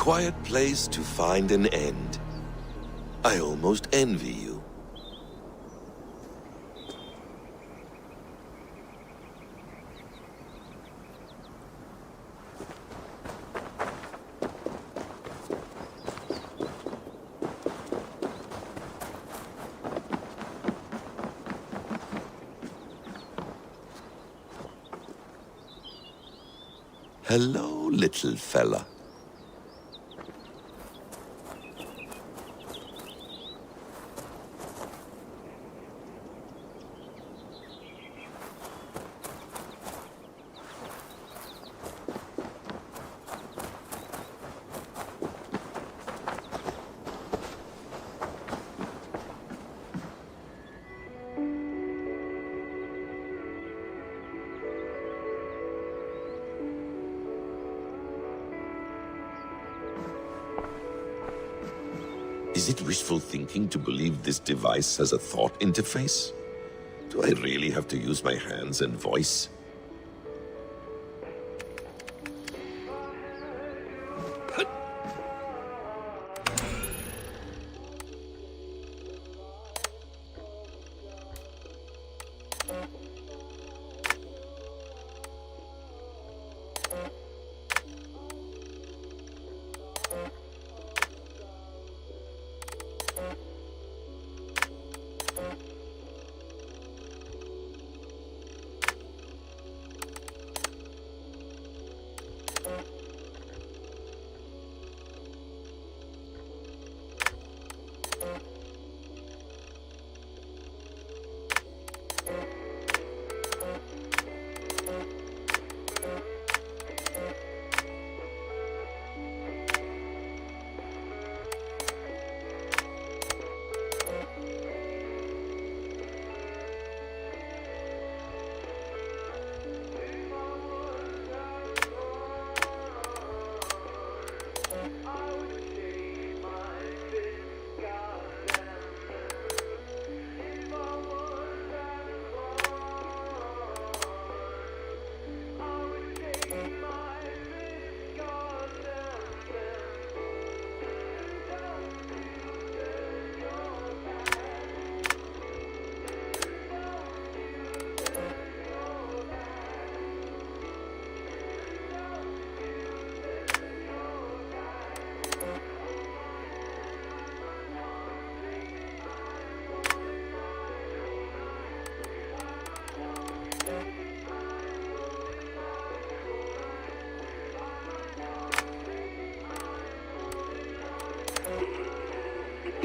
quiet place to find an end. I almost envy you. Hello, little fella. Is it wishful thinking to believe this device has a thought interface? Do I really have to use my hands and voice?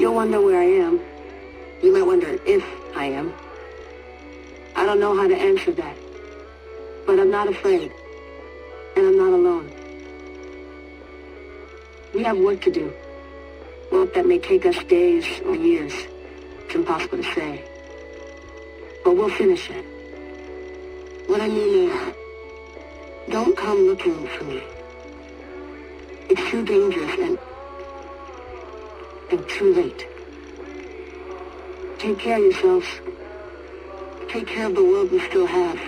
You'll wonder where I am. You might wonder if I am. I don't know how to answer that. But I'm not afraid. And I'm not alone. We have work to do. Work that may take us days or years. It's impossible to say. But we'll finish it. What I mean is, don't come looking for me. It's too dangerous and too late. Take care of yourselves. Take care of the world we still have.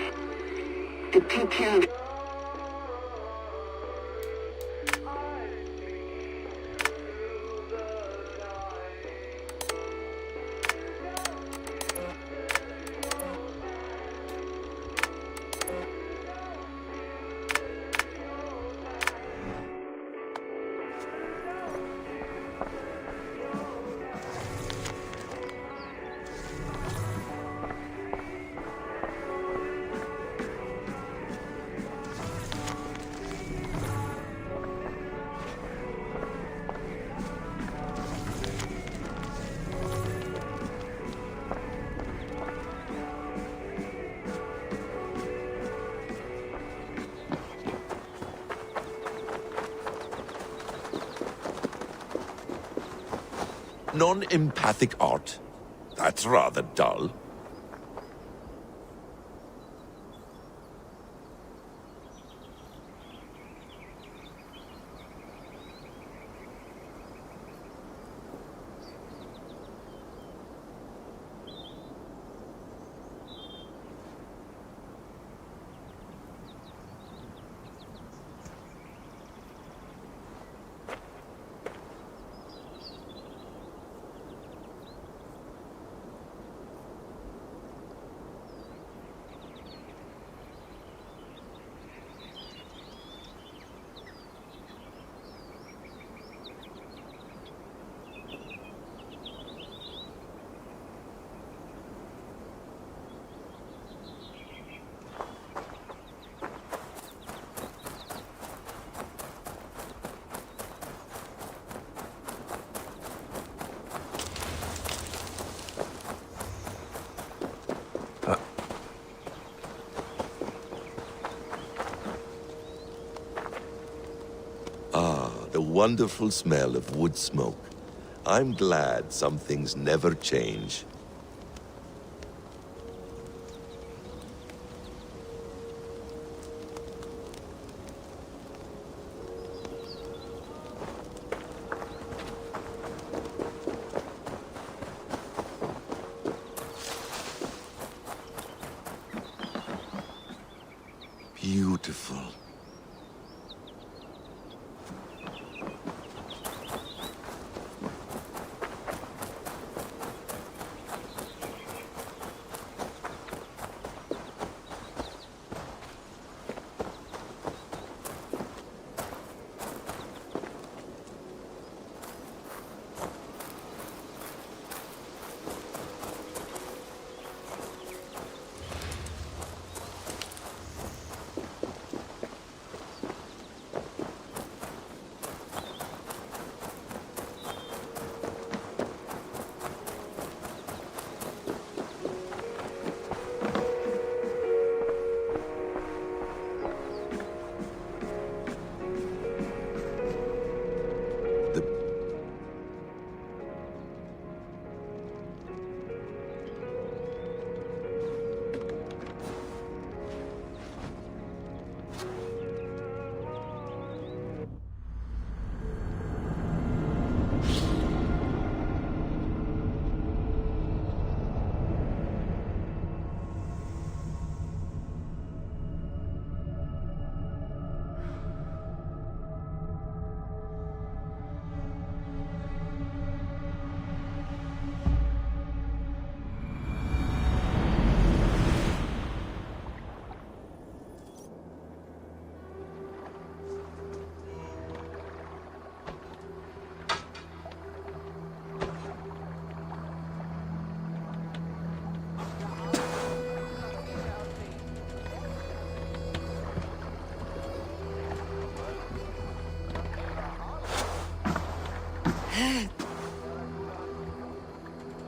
And take care of... Non-empathic art? That's rather dull. wonderful smell of wood smoke. I'm glad some things never change. Beautiful.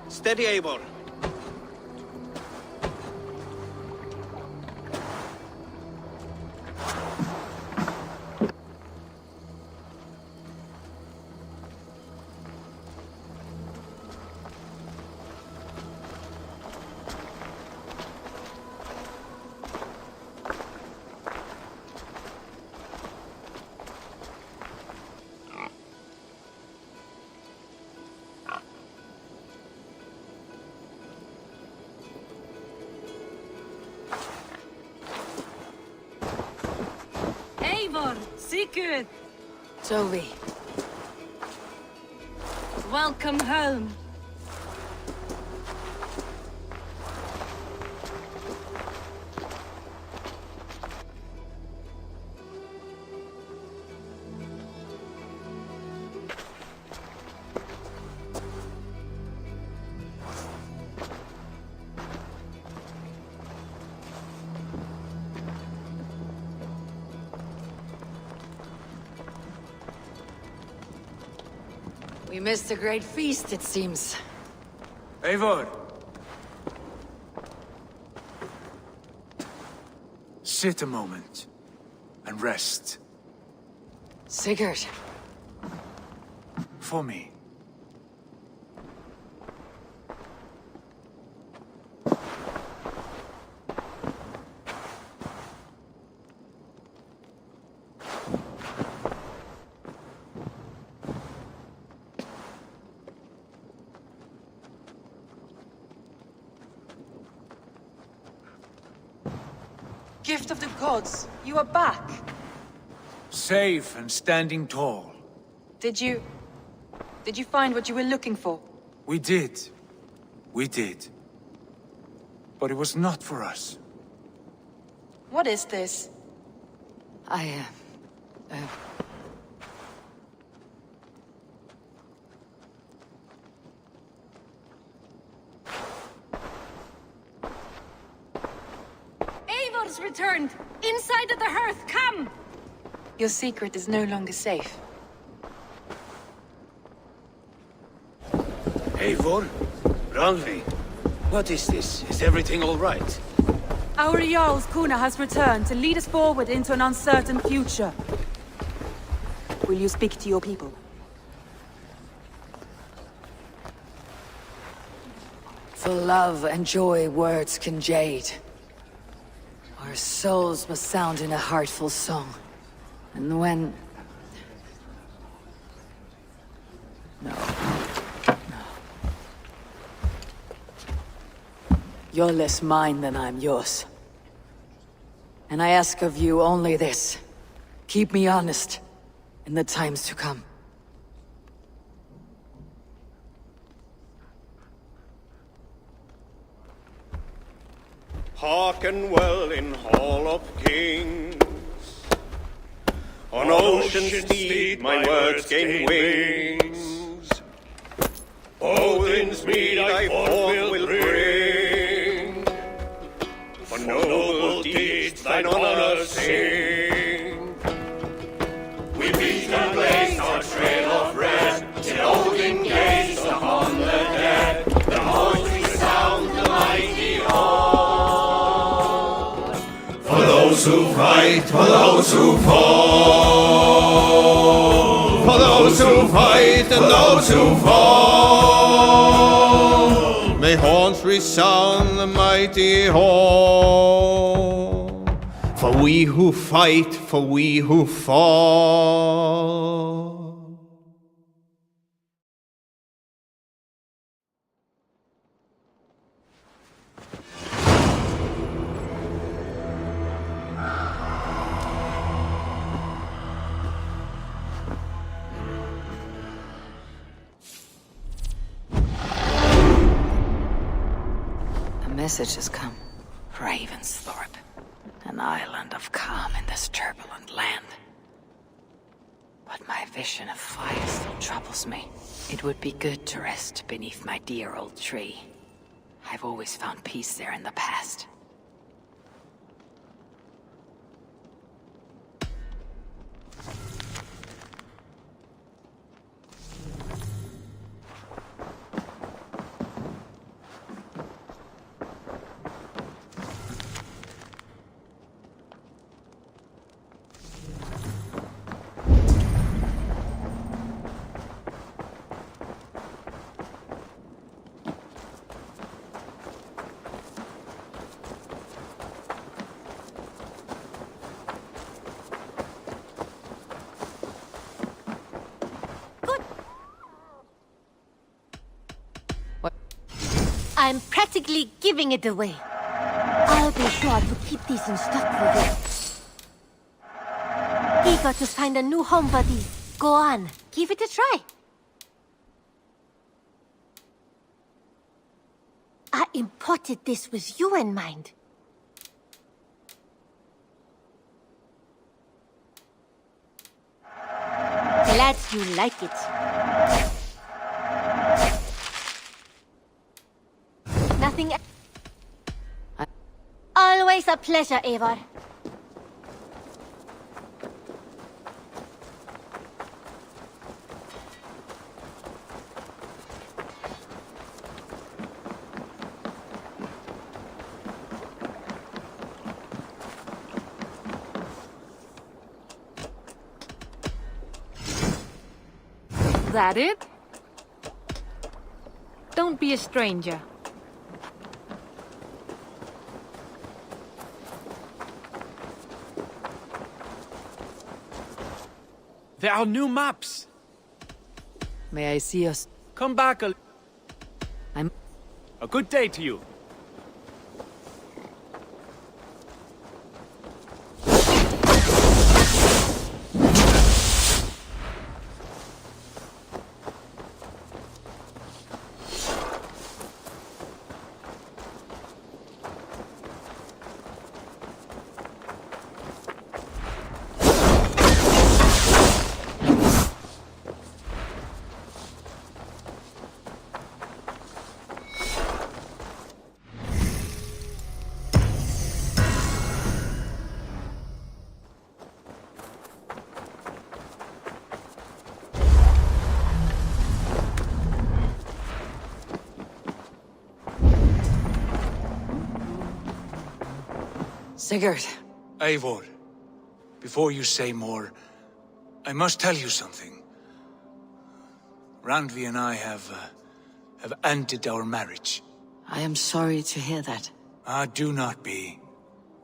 Steady, Eivor. Sigurd! Toby. Welcome home. We missed a great feast, it seems. Eivor! Sit a moment and rest. Sigurd. For me. Gift of the gods, you are back. Safe and standing tall. Did you find what you were looking for? We did. We did. But it was not for us. What is this? Eivor's returned! Inside of the hearth, come! Your secret is no longer safe. Eivor? Rangvi? What is this? Is everything all right? Our Jarl's Kuna has returned to lead us forward into an uncertain future. Will you speak to your people? For love and joy words can jade. Our souls must sound in a heartful song. And when... No. You're less mine than I'm yours. And I ask of you only this. Keep me honest in the times to come. Hearken well in Hall of Kings. On ocean's steed my words gain wings. Odin's mead I forth will bring. For noble deeds thine honor sing. We beat and blaze our trail of red, till Odin gazed upon the dead. The voice resound the mighty hall. For those who fight, for those who fall. For those who fight and those who fall. May horns resound the mighty hall. For we who fight, for we who fall. A message has come. Ravensthorpe. An island of calm in this turbulent land. But my vision of fire still troubles me. It would be good to rest beneath my dear old tree. I've always found peace there in the past. I'm practically giving it away. I'll be sure to keep these in stock for you. Eager to find a new home, buddy. Go on, give it a try. I imported this with you in mind. Glad you like it. Nothing. Always a pleasure, Eivor. That it? Don't be a stranger. There are new maps. May I see us? Come back a good day to you. Sigurd. Eivor, before you say more, I must tell you something. Randvi and I have ended our marriage. I am sorry to hear that. Ah, do not be.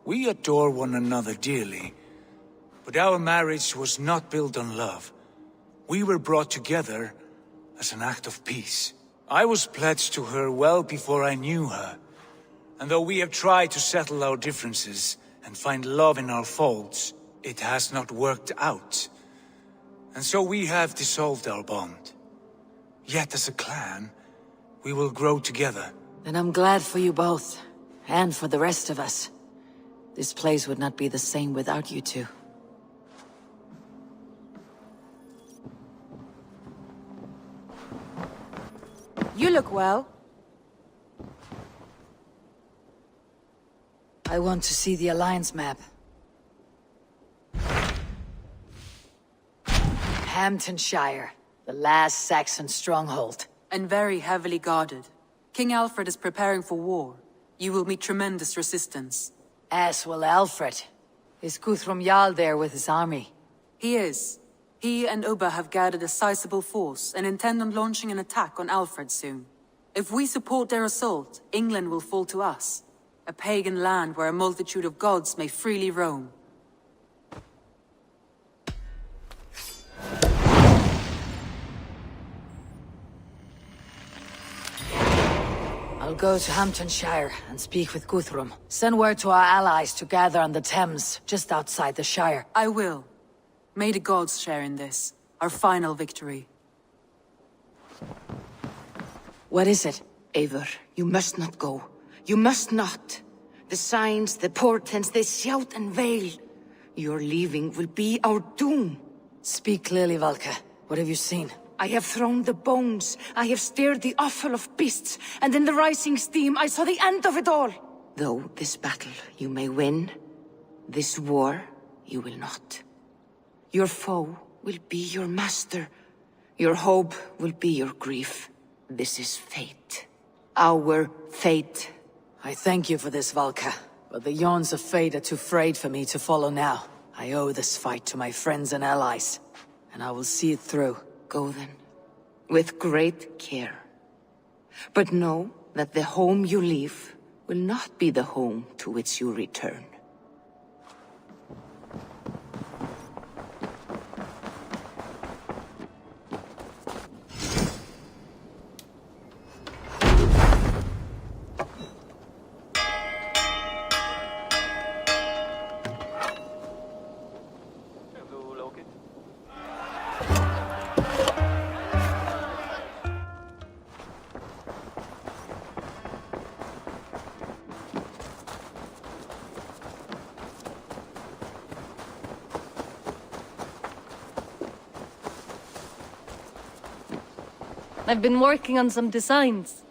We adore one another dearly, but our marriage was not built on love. We were brought together as an act of peace. I was pledged to her well before I knew her, and though we have tried to settle our differences and find love in our faults, it has not worked out. And so we have dissolved our bond. Yet as a clan, we will grow together. Then I'm glad for you both, and for the rest of us. This place would not be the same without you two. You look well. I want to see the Alliance map. Hamptonshire, the last Saxon stronghold. And very heavily guarded. King Alfred is preparing for war. You will meet tremendous resistance. As will Alfred. Is Guthrum Jarl there with his army? He is. He and Ubba have gathered a sizable force and intend on launching an attack on Alfred soon. If we support their assault, England will fall to us. A pagan land where a multitude of gods may freely roam. I'll go to Hamptonshire and speak with Guthrum. Send word to our allies to gather on the Thames, just outside the Shire. I will. May the gods share in this, our final victory. What is it? Eivor, you must not go. You must not. The signs, the portents, they shout and wail. Your leaving will be our doom. Speak clearly, Valka. What have you seen? I have thrown the bones. I have stirred the offal of beasts. And in the rising steam, I saw the end of it all. Though this battle you may win, this war you will not. Your foe will be your master. Your hope will be your grief. This is fate. Our fate. I thank you for this, Valka. But the yawns of fate are too frayed for me to follow now. I owe this fight to my friends and allies. And I will see it through. Go then. With great care. But know that the home you leave will not be the home to which you return. I've been working on some designs.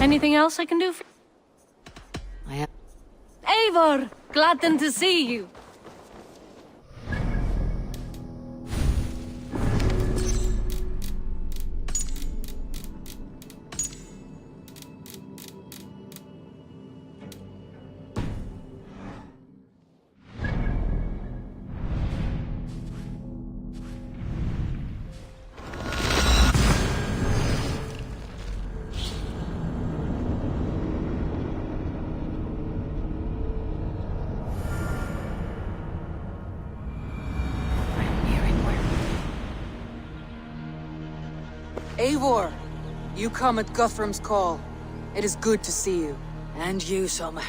Anything else I can do for you? Eivor! Glad to see you. Eivor! You come at Guthrum's call. It is good to see you. And you, Soma.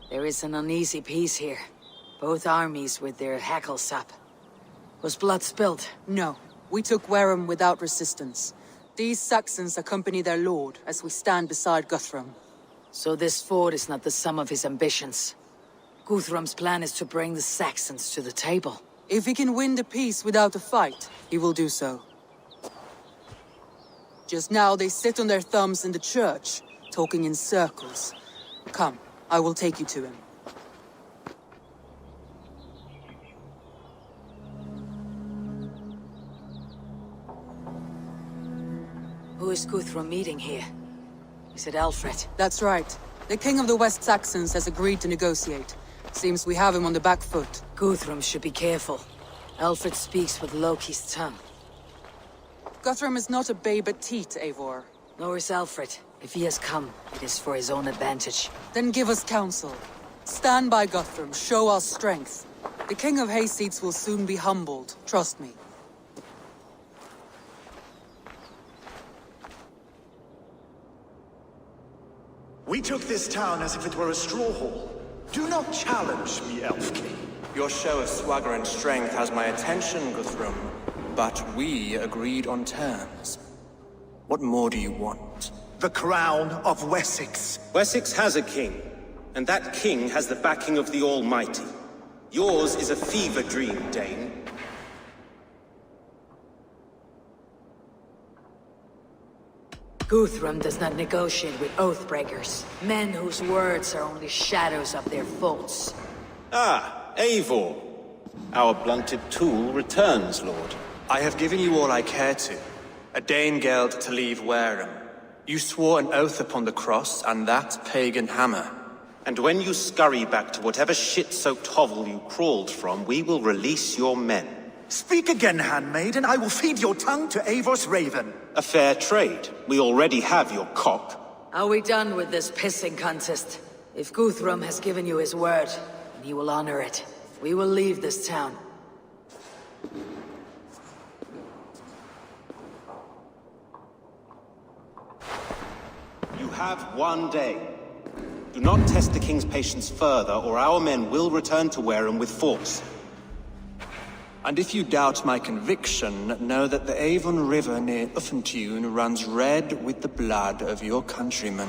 There is an uneasy peace here. Both armies with their hackles up. Was blood spilled? No. We took Wareham without resistance. These Saxons accompany their lord as we stand beside Guthrum. So this fort is not the sum of his ambitions. Guthrum's plan is to bring the Saxons to the table. If he can win the peace without a fight, he will do so. Just now they sit on their thumbs in the church, talking in circles. Come, I will take you to him. Who is Guthrum meeting here? Is it Alfred? That's right. The King of the West Saxons has agreed to negotiate. Seems we have him on the back foot. Guthrum should be careful. Alfred speaks with Loki's tongue. Guthrum is not a babe at teat, Eivor. Nor is Alfred. If he has come, it is for his own advantage. Then give us counsel. Stand by Guthrum, show our strength. The King of Hayseeds will soon be humbled, trust me. We took this town as if it were a straw hall. Do not challenge me, Elf King. Your show of swagger and strength has my attention, Guthrum. But we agreed on terms. What more do you want? The crown of Wessex. Wessex has a king, and that king has the backing of the Almighty. Yours is a fever dream, Dane. Guthrum does not negotiate with oathbreakers, men whose words are only shadows of their faults. Ah, Eivor. Our blunted tool returns, Lord. I have given you all I care to. A Danegeld to leave Wareham. You swore an oath upon the cross, and that pagan hammer. And when you scurry back to whatever shit-soaked hovel you crawled from, we will release your men. Speak again, handmaid, and I will feed your tongue to Eivor's raven. A fair trade. We already have your cock. Are we done with this pissing contest? If Guthrum has given you his word, and he will honor it, we will leave this town. You have one day. Do not test the king's patience further, or our men will return to Wareham with force. And if you doubt my conviction, know that the Avon River near Uffentune runs red with the blood of your countrymen.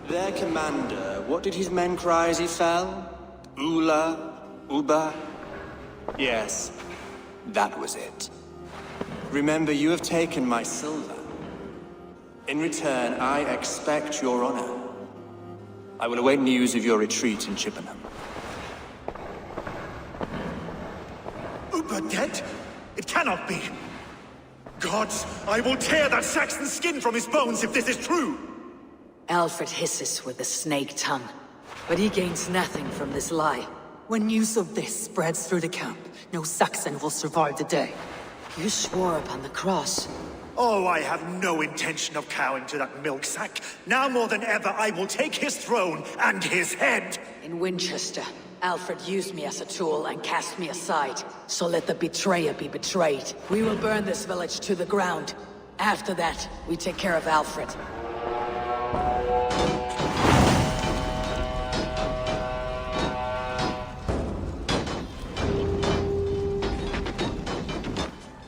Their commander, what did his men cry as he fell? Ula? Uba? Yes, that was it. Remember, you have taken my silver. In return, I expect your honor. I will await news of your retreat in Chippenham. Uber dead? It cannot be. Gods, I will tear that Saxon skin from his bones if this is true! Alfred hisses with a snake tongue, but he gains nothing from this lie. When news of this spreads through the camp, no Saxon will survive the day. You swore upon the cross. Oh, I have no intention of cowing to that milk sack. Now more than ever, I will take his throne and his head! In Winchester, Alfred used me as a tool and cast me aside. So let the betrayer be betrayed. We will burn this village to the ground. After that, we take care of Alfred.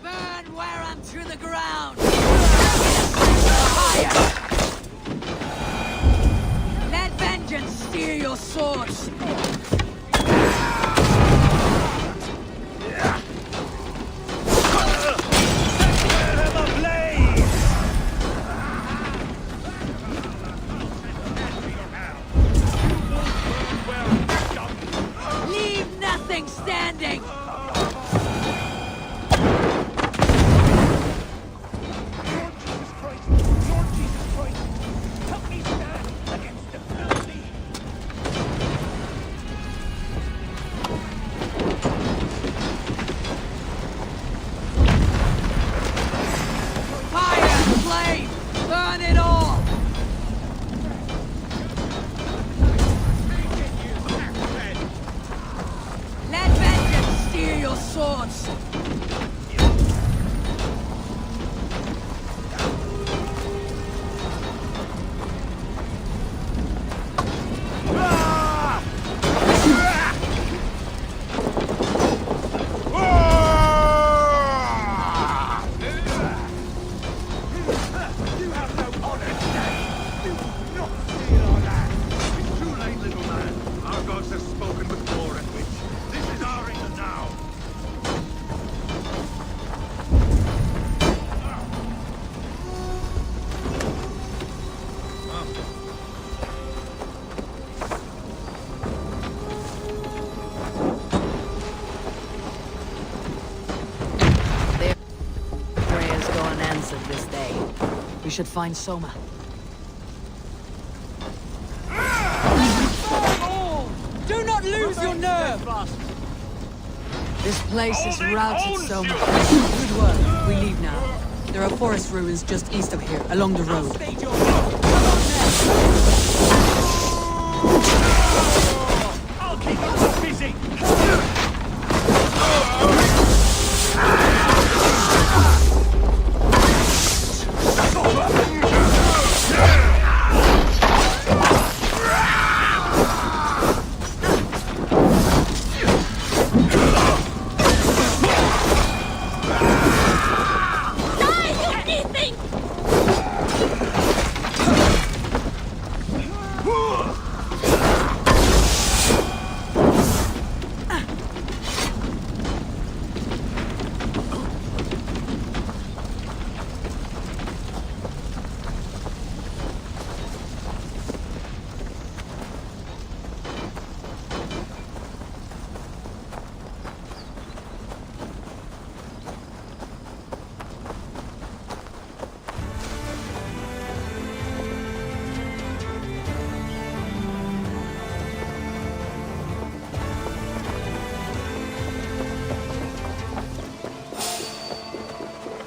Burn Wareham to the ground! Higher! Let vengeance steer your swords! Standing! Fire! Flame! Burn it all! Let vengeance steer your swords! Our gods have spoken before and should find Soma. Do not lose your nerve! This place is routed, Soma. Good work. We leave now. There are forest ruins just east of here, along the road. I'll keep you busy!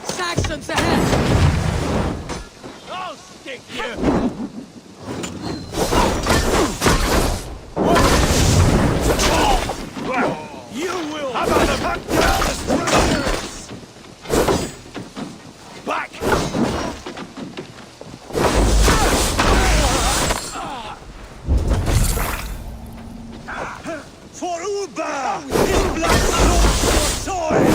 Saxons ahead! I'll stick you! You will! How about the back down the stragglers? Back! For Uba! His blood soaks your soil!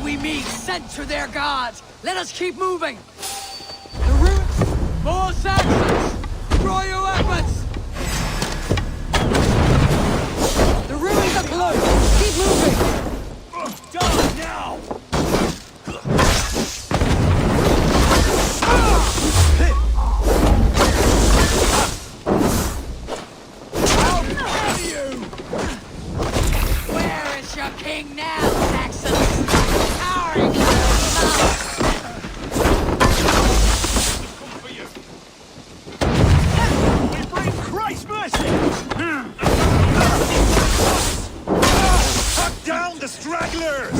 We meet, sent to their gods. Let us keep moving. The ruins. More Saxons. Draw your weapons. The ruins are close. Keep moving. Done now. I'll kill you. Where is your king now, Saxons? Down the stragglers!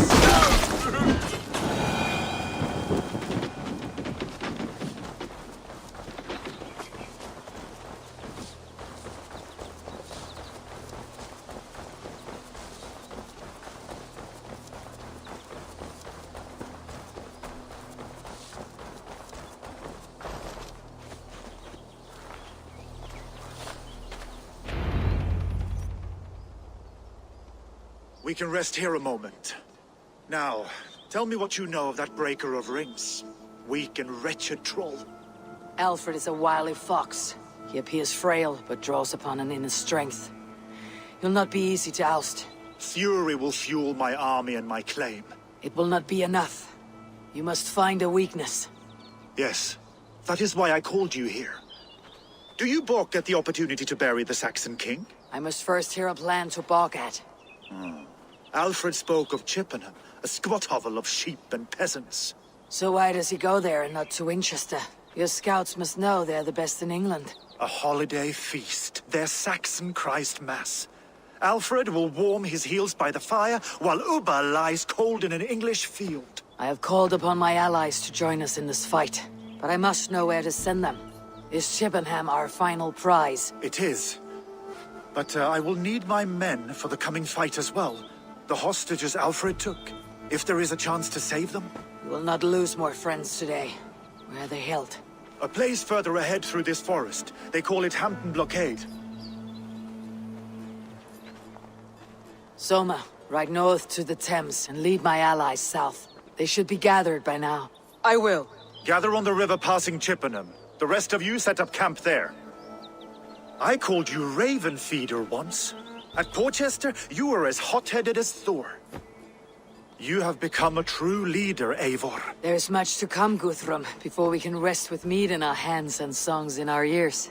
We can rest here a moment. Now, tell me what you know of that breaker of rings. Weak and wretched troll. Alfred is a wily fox. He appears frail, but draws upon an inner strength. He'll not be easy to oust. Fury will fuel my army and my claim. It will not be enough. You must find a weakness. Yes, that is why I called you here. Do you balk at the opportunity to bury the Saxon king? I must first hear a plan to balk at. Alfred spoke of Chippenham, a squat hovel of sheep and peasants. So why does he go there and not to Winchester? Your scouts must know they're the best in England. A holiday feast, their Saxon Christ Mass. Alfred will warm his heels by the fire, while Uba lies cold in an English field. I have called upon my allies to join us in this fight, but I must know where to send them. Is Chippenham our final prize? It is. But I will need my men for the coming fight as well. The hostages Alfred took. If there is a chance to save them. We will not lose more friends today. Where are they held? A place further ahead through this forest. They call it Hampton Blockade. Soma, ride north to the Thames and lead my allies south. They should be gathered by now. I will. Gather on the river passing Chippenham. The rest of you set up camp there. I called you Raven Feeder once. At Porchester, you were as hot-headed as Thor. You have become a true leader, Eivor. There's much to come, Guthrum, before we can rest with mead in our hands and songs in our ears.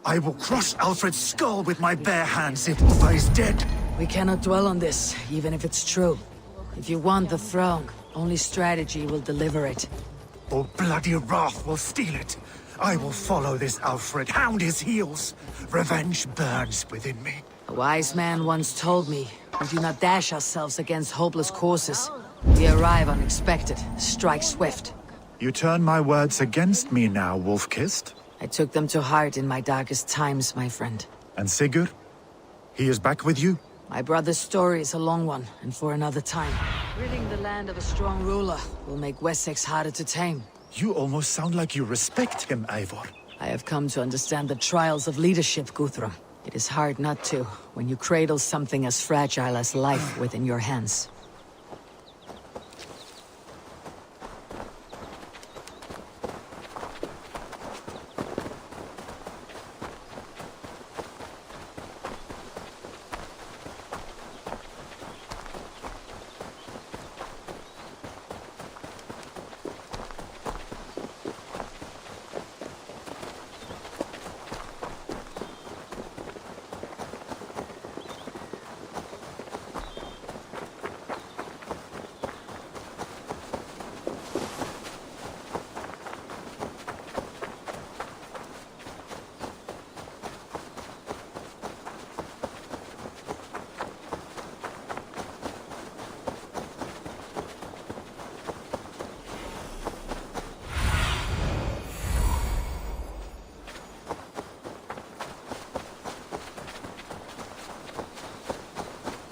I will crush Alfred's skull with my bare hands if Ubba is dead. We cannot dwell on this, even if it's true. If you want the throne, only strategy will deliver it. Or bloody wrath will steal it. I will follow this Alfred, hound his heels. Revenge burns within me. A wise man once told me, we do not dash ourselves against hopeless courses. We arrive unexpected, strike swift. You turn my words against me now, Wolf-Kissed? I took them to heart in my darkest times, my friend. And Sigurd? He is back with you? My brother's story is a long one, and for another time. Ridding the land of a strong ruler will make Wessex harder to tame. You almost sound like you respect him, Eivor. I have come to understand the trials of leadership, Guthrum. It is hard not to, when you cradle something as fragile as life within your hands.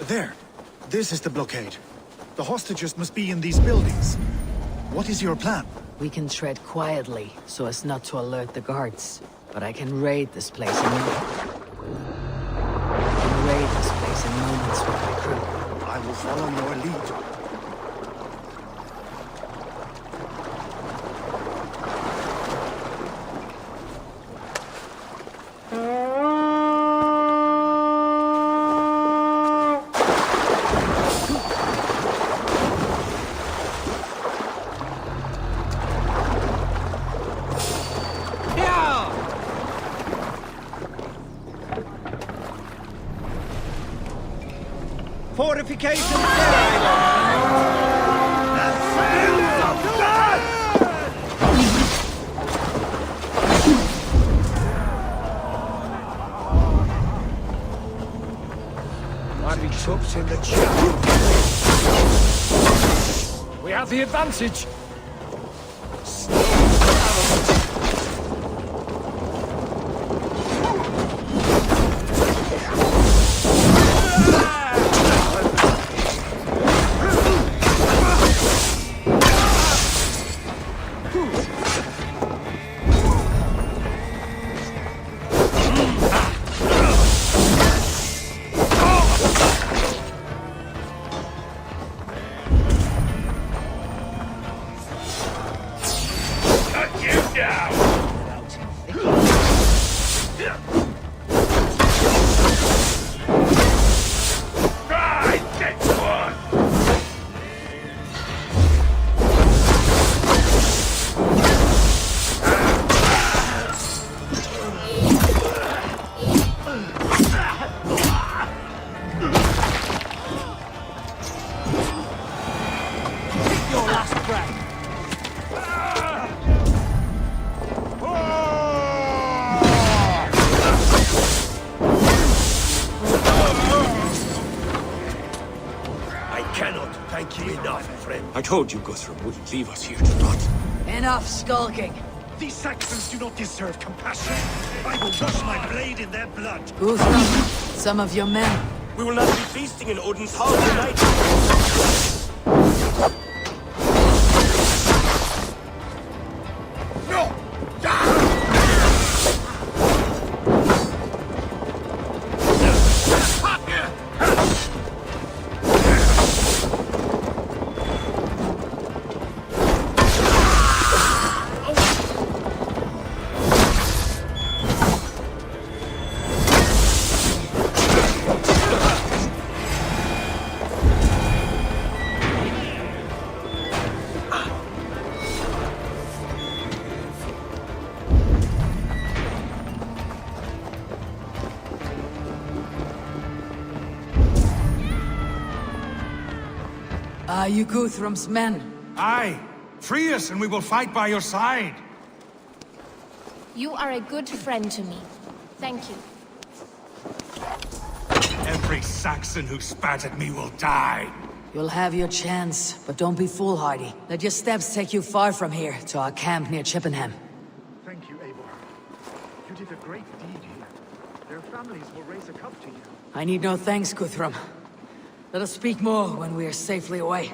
There. This is the blockade. The hostages must be in these buildings. What is your plan? We can tread quietly, so as not to alert the guards. But I can raid this place in moments with my crew. I will follow your lead. Fortifications Mighty troops in the chapel. We have the advantage. I told you Guthrum wouldn't leave us here to rot. Enough skulking. These Saxons do not deserve compassion. I will wash my blade in their blood. Guthrum, some of your men. We will not be feasting in Odin's hall tonight. Are you Guthrum's men? Aye! Free us and we will fight by your side! You are a good friend to me. Thank you. Every Saxon who spat at me will die! You'll have your chance, but don't be foolhardy. Let your steps take you far from here, to our camp near Chippenham. Thank you, Eivor. You did a great deed here. Their families will raise a cup to you. I need no thanks, Guthrum. Let us speak more when we are safely away.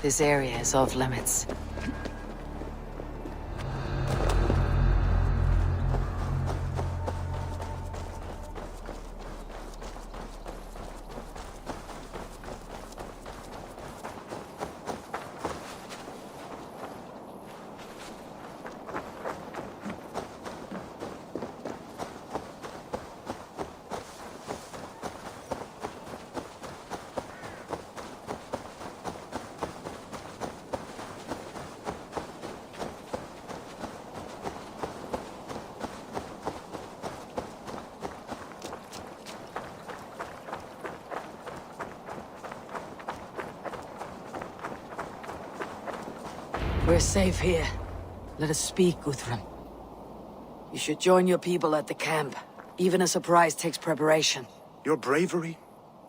This area is off limits. We're safe here. Let us speak, Guthrum. You should join your people at the camp. Even a surprise takes preparation. Your bravery,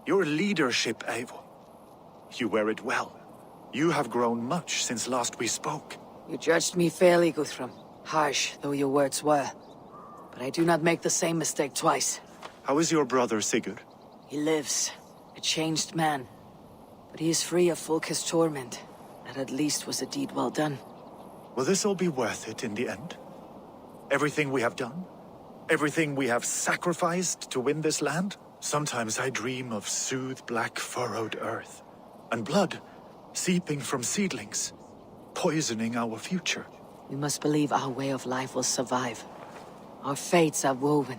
your leadership, Eivor. You wear it well. You have grown much since last we spoke. You judged me fairly, Guthrum. Harsh though your words were. But I do not make the same mistake twice. How is your brother, Sigurd? He lives. A changed man. But he is free of Fulka's torment. That at least was a deed well done. Will this all be worth it in the end? Everything we have done? Everything we have sacrificed to win this land? Sometimes I dream of soothed black furrowed earth. And blood seeping from seedlings, poisoning our future. We must believe our way of life will survive. Our fates are woven,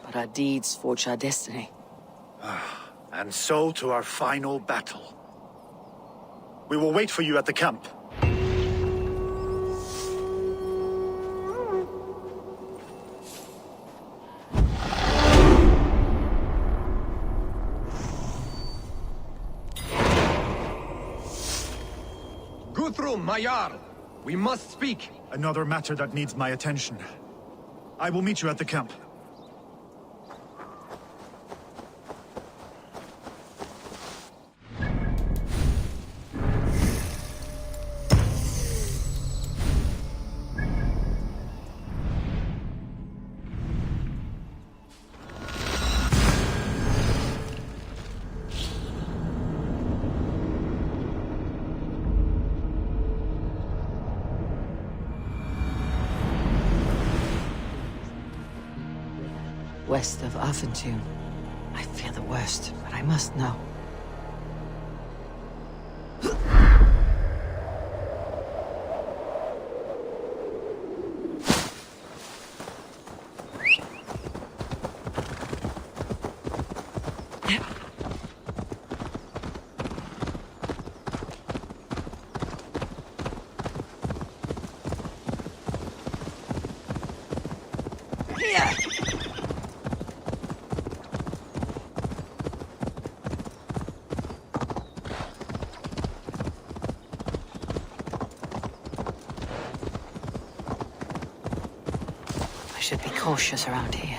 but our deeds forge our destiny. And so to our final battle. We will wait for you at the camp. Guthrum, my Jarl! We must speak! Another matter that needs my attention. I will meet you at the camp. West of Affentune. I fear the worst, but I must know. Should be cautious around here.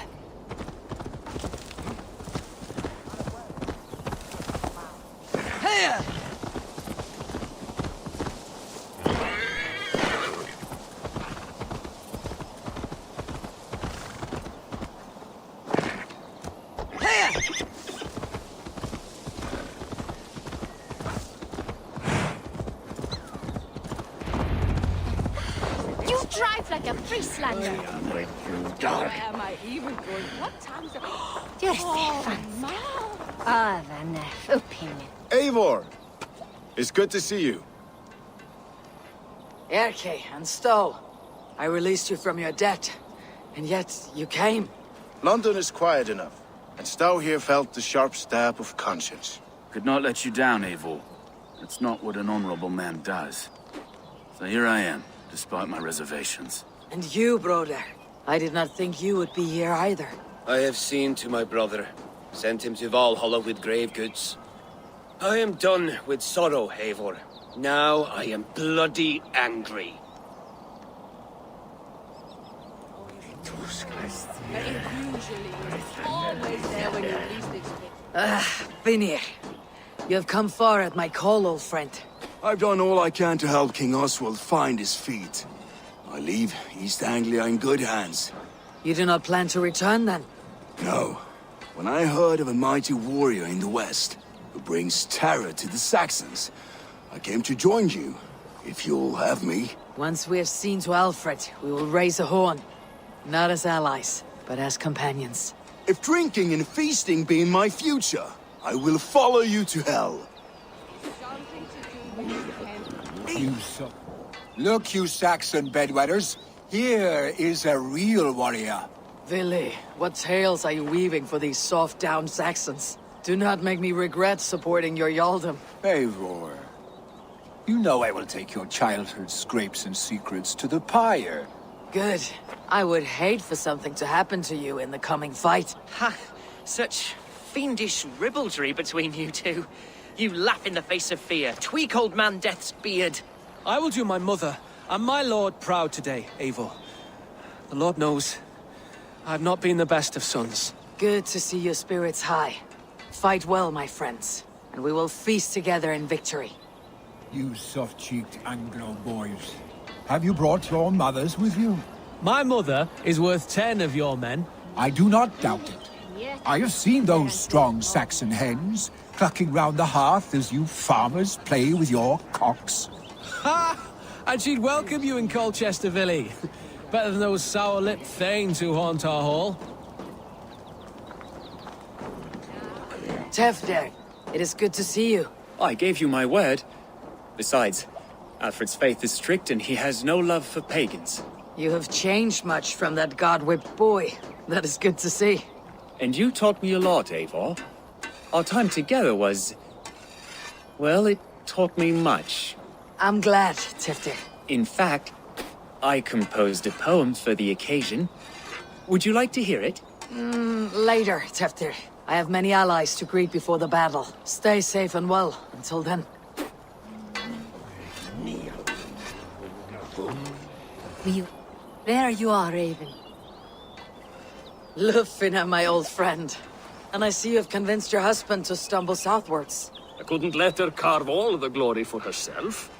Frieslander. Am I even going? What time's it? Just fancy. Ah, Vanef, opinion. Eivor! It's good to see you. Erke and Stow. I released you from your debt, and yet you came. London is quiet enough, and Stow here felt the sharp stab of conscience. Could not let you down, Eivor. It's not what an honorable man does. So here I am, despite my reservations. And you, brother. I did not think you would be here either. I have seen to my brother, sent him to Valhalla with grave goods. I am done with sorrow, Eivor. Now I am bloody angry. Vinir. You have come far at my call, old friend. I've done all I can to help King Oswald find his feet. I leave East Anglia in good hands. You do not plan to return, then? No. When I heard of a mighty warrior in the west, who brings terror to the Saxons, I came to join you, if you'll have me. Once we have seen to Alfred, we will raise a horn. Not as allies, but as companions. If drinking and feasting be in my future, I will follow you to hell. Look, you Saxon bedwetters. Here is a real warrior. Vili, what tales are you weaving for these soft-down Saxons? Do not make me regret supporting your Yaldom. Eivor, you know I will take your childhood scrapes and secrets to the pyre. Good. I would hate for something to happen to you in the coming fight. Ha! Such fiendish ribaldry between you two. You laugh in the face of fear, tweak old man Death's beard. I will do my mother and my lord proud today, Eivor. The Lord knows, I've not been the best of sons. Good to see your spirits high. Fight well, my friends, and we will feast together in victory. You soft-cheeked Anglo boys. Have you brought your mothers with you? My mother is worth 10 of your men. I do not doubt it. I have seen those strong Saxon hens clucking round the hearth as you farmers play with your cocks. Ha! And she'd welcome you in Colchester, Villy. Better than those sour-lipped thanes who haunt our hall. Tefder, it is good to see you. I gave you my word. Besides, Alfred's faith is strict and he has no love for pagans. You have changed much from that god-whipped boy. That is good to see. And you taught me a lot, Eivor. Our time together was... well, it taught me much. I'm glad, Tefder. In fact, I composed a poem for the occasion. Would you like to hear it? Later, Tefder. I have many allies to greet before the battle. Stay safe and well until then. There you are, Raven. Lufina, my old friend. And I see you have convinced your husband to stumble southwards. I couldn't let her carve all the glory for herself.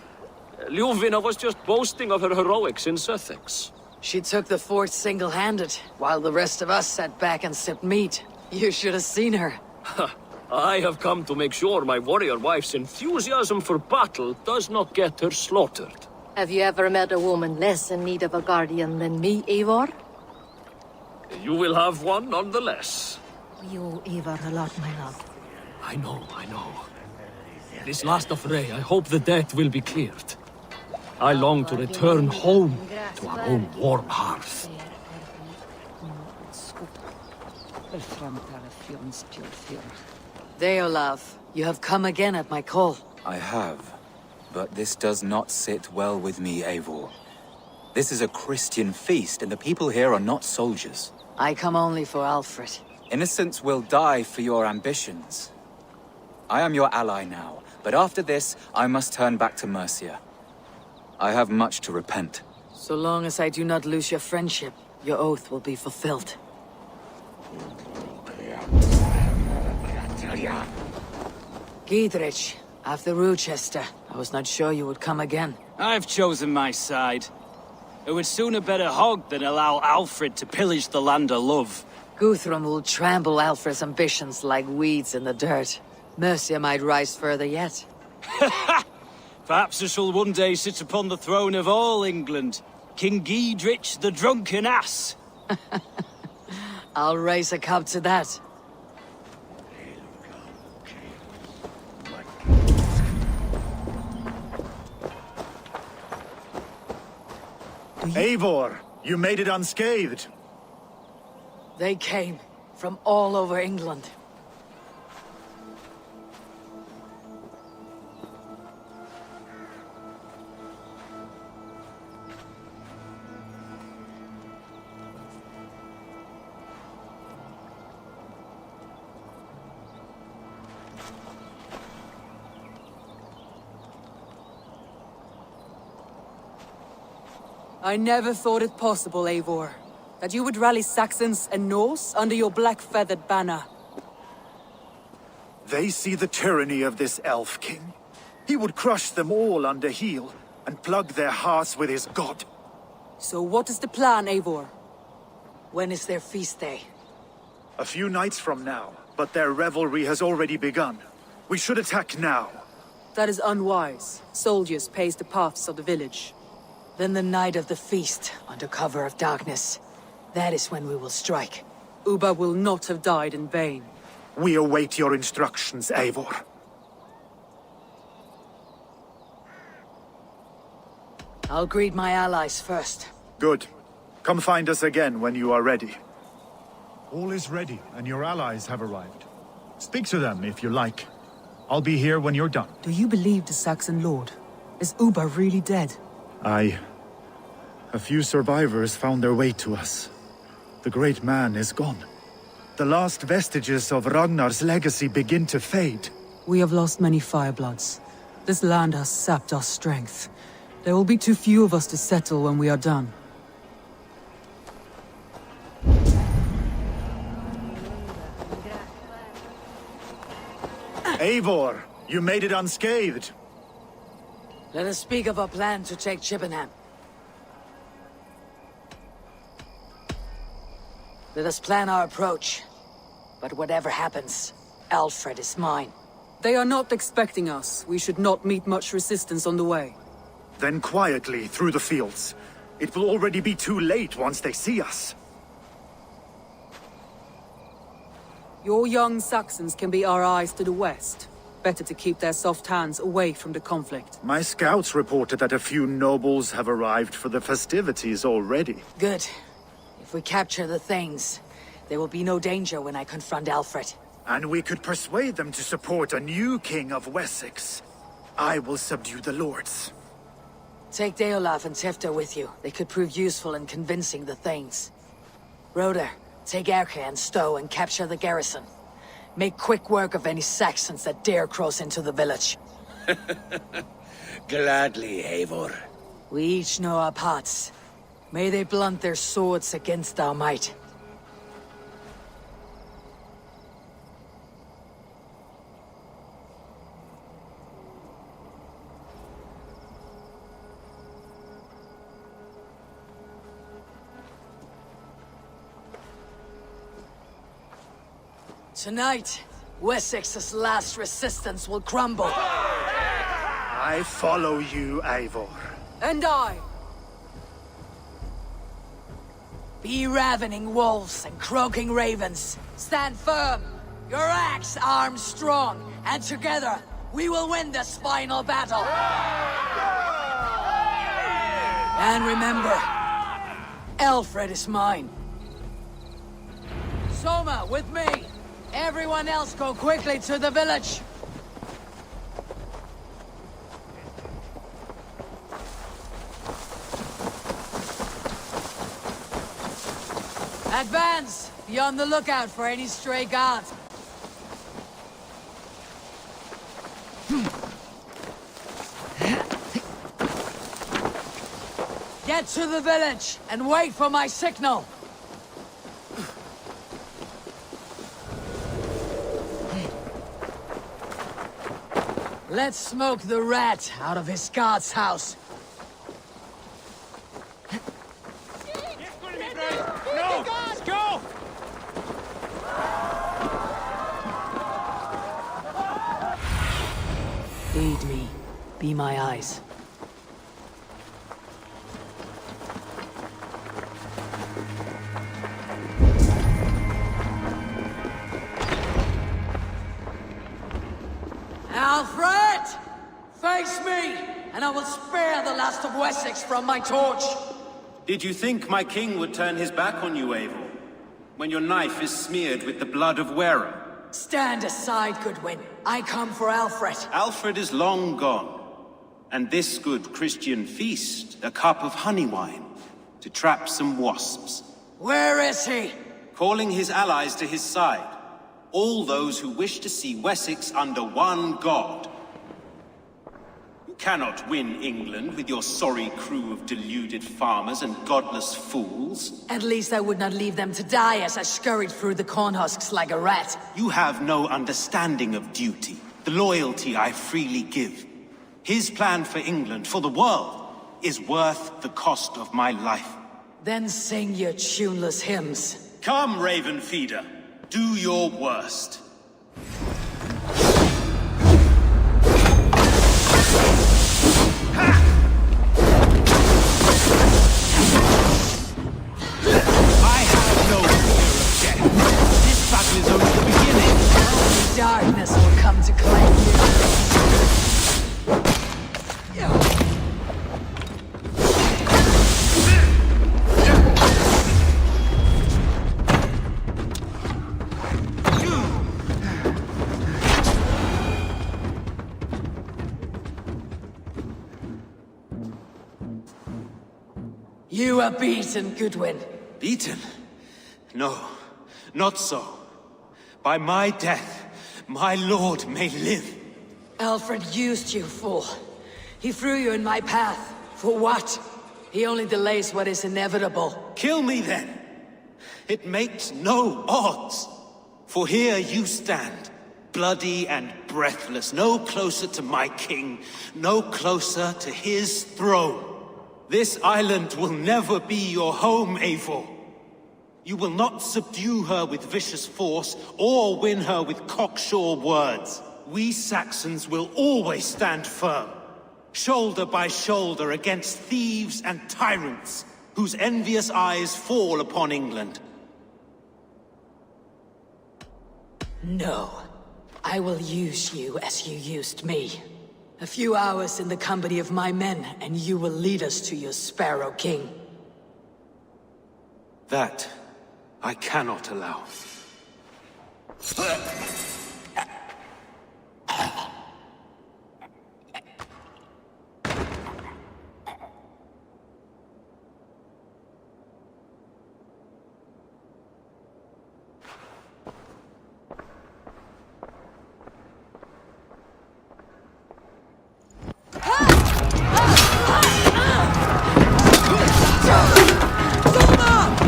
Ljuvina was just boasting of her heroics in Sussex. She took the fort single-handed, while the rest of us sat back and sipped meat. You should have seen her. I have come to make sure my warrior wife's enthusiasm for battle does not get her slaughtered. Have you ever met a woman less in need of a guardian than me, Eivor? You will have one nonetheless. We owe Eivor a lot, my love. I know. This last affray, I hope the debt will be cleared. I long to return home to our own warm hearth. Deolav, you have come again at my call. I have. But this does not sit well with me, Eivor. This is a Christian feast, and the people here are not soldiers. I come only for Alfred. Innocents will die for your ambitions. I am your ally now, but after this, I must turn back to Mercia. I have much to repent. So long as I do not lose your friendship, your oath will be fulfilled. Giedrich, after Rochester, I was not sure you would come again. I've chosen my side. It would sooner bet a hog than allow Alfred to pillage the land of love. Guthrum will trample Alfred's ambitions like weeds in the dirt. Mercia might rise further yet. Perhaps I shall one day sit upon the throne of all England. King Giedrich the drunken ass. I'll raise a cup to that. Eivor, you made it unscathed. They came from all over England. I never thought it possible, Eivor, that you would rally Saxons and Norse under your black-feathered banner. They see the tyranny of this elf king. He would crush them all under heel and plug their hearts with his god. So what is the plan, Eivor? When is their feast day? A few nights from now, but their revelry has already begun. We should attack now. That is unwise. Soldiers pace the paths of the village. Then the night of the feast, under cover of darkness. That is when we will strike. Ubba will not have died in vain. We await your instructions, Eivor. I'll greet my allies first. Good. Come find us again when you are ready. All is ready, and your allies have arrived. Speak to them if you like. I'll be here when you're done. Do you believe the Saxon lord? Is Ubba really dead? Aye. A few survivors found their way to us. The great man is gone. The last vestiges of Ragnar's legacy begin to fade. We have lost many firebloods. This land has sapped our strength. There will be too few of us to settle when we are done. Eivor, you made it unscathed. Let us speak of our plan to take Chippenham. Let us plan our approach. But whatever happens, Alfred is mine. They are not expecting us. We should not meet much resistance on the way. Then quietly through the fields. It will already be too late once they see us. Your young Saxons can be our eyes to the west. Better to keep their soft hands away from the conflict. My scouts reported that a few nobles have arrived for the festivities already. Good. If we capture the things, there will be no danger when I confront Alfred. And we could persuade them to support a new king of Wessex. I will subdue the lords. Take Deolaf and Tefta with you. They could prove useful in convincing the things. Roder, take Erke and Stowe and capture the garrison. Make quick work of any Saxons that dare cross into the village. Gladly, Eivor. We each know our parts. May they blunt their swords against our might. Tonight, Wessex's last resistance will crumble. I follow you, Eivor. And I! Be ravening wolves and croaking ravens. Stand firm. Your axe armed strong. And together, we will win this final battle. And remember, Alfred is mine. Soma, with me. Everyone else go quickly to the village. Advance! Be on the lookout for any stray guards. Get to the village and wait for my signal. Let's smoke the rat out of his guard's house. No! Let's go! Aid me. Be my eyes. Alfred! Face me, and I will spare the last of Wessex from my torch! Did you think my king would turn his back on you, Eivor? When your knife is smeared with the blood of Wareham? Stand aside, Goodwin. I come for Alfred. Alfred is long gone. And this good Christian feast, a cup of honey wine, to trap some wasps. Where is he? Calling his allies to his side. All those who wish to see Wessex under one god. You cannot win England with your sorry crew of deluded farmers and godless fools. At least I would not leave them to die as I scurried through the corn husks like a rat. You have no understanding of duty, the loyalty I freely give. His plan for England, for the world, is worth the cost of my life. Then sing your tuneless hymns. Come, Raven Feeder. Do your worst. I have no fear of death. This battle is only the beginning. Only darkness will come to claim you. You are beaten, Goodwin. Beaten? No, not so. By my death, my lord may live. Alfred used you, fool. He threw you in my path. For what? He only delays what is inevitable. Kill me then. It makes no odds. For here you stand, bloody and breathless, no closer to my king, no closer to his throne. This island will never be your home, Eivor. You will not subdue her with vicious force, or win her with cocksure words. We Saxons will always stand firm, shoulder by shoulder against thieves and tyrants, whose envious eyes fall upon England. No. I will use you as you used me. A few hours in the company of my men, and you will lead us to your Sparrow King. That I cannot allow.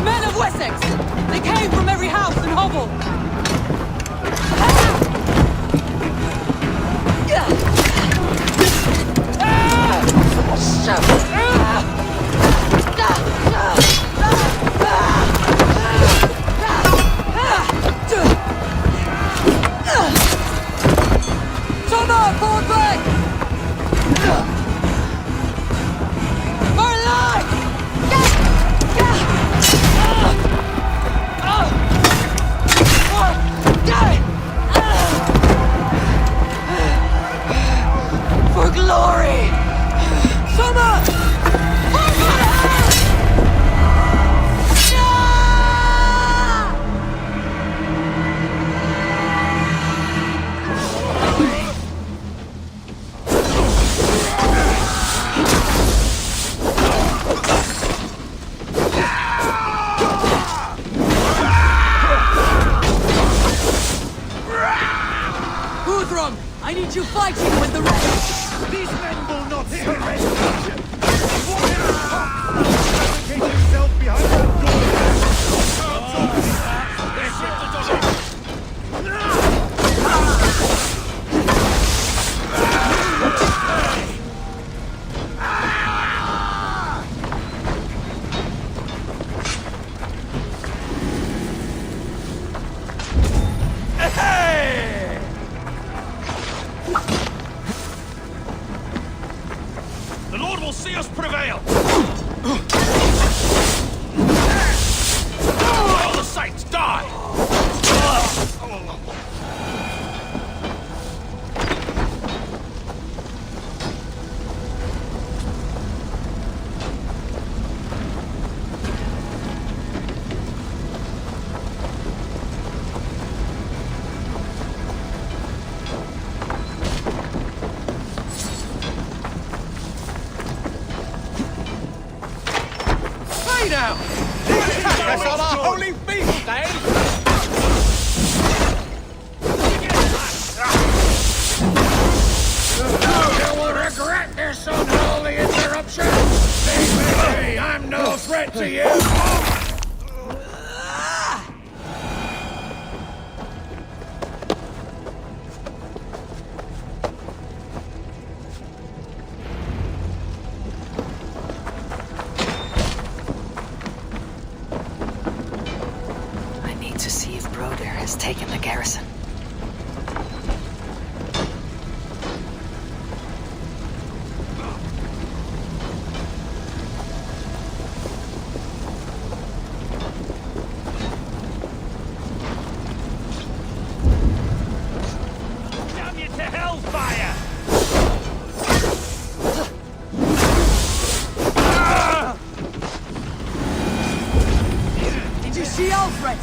Men of Wessex! They came from every house and hovel! For glory! Summer! Guthrum, I need you fighting with the rest! These men will not surrender! Barricade himself behind that door! The Lord will see us prevail! to you! I need to see if Broder has taken the garrison. Damn you to hellfire! Did you see Alfred?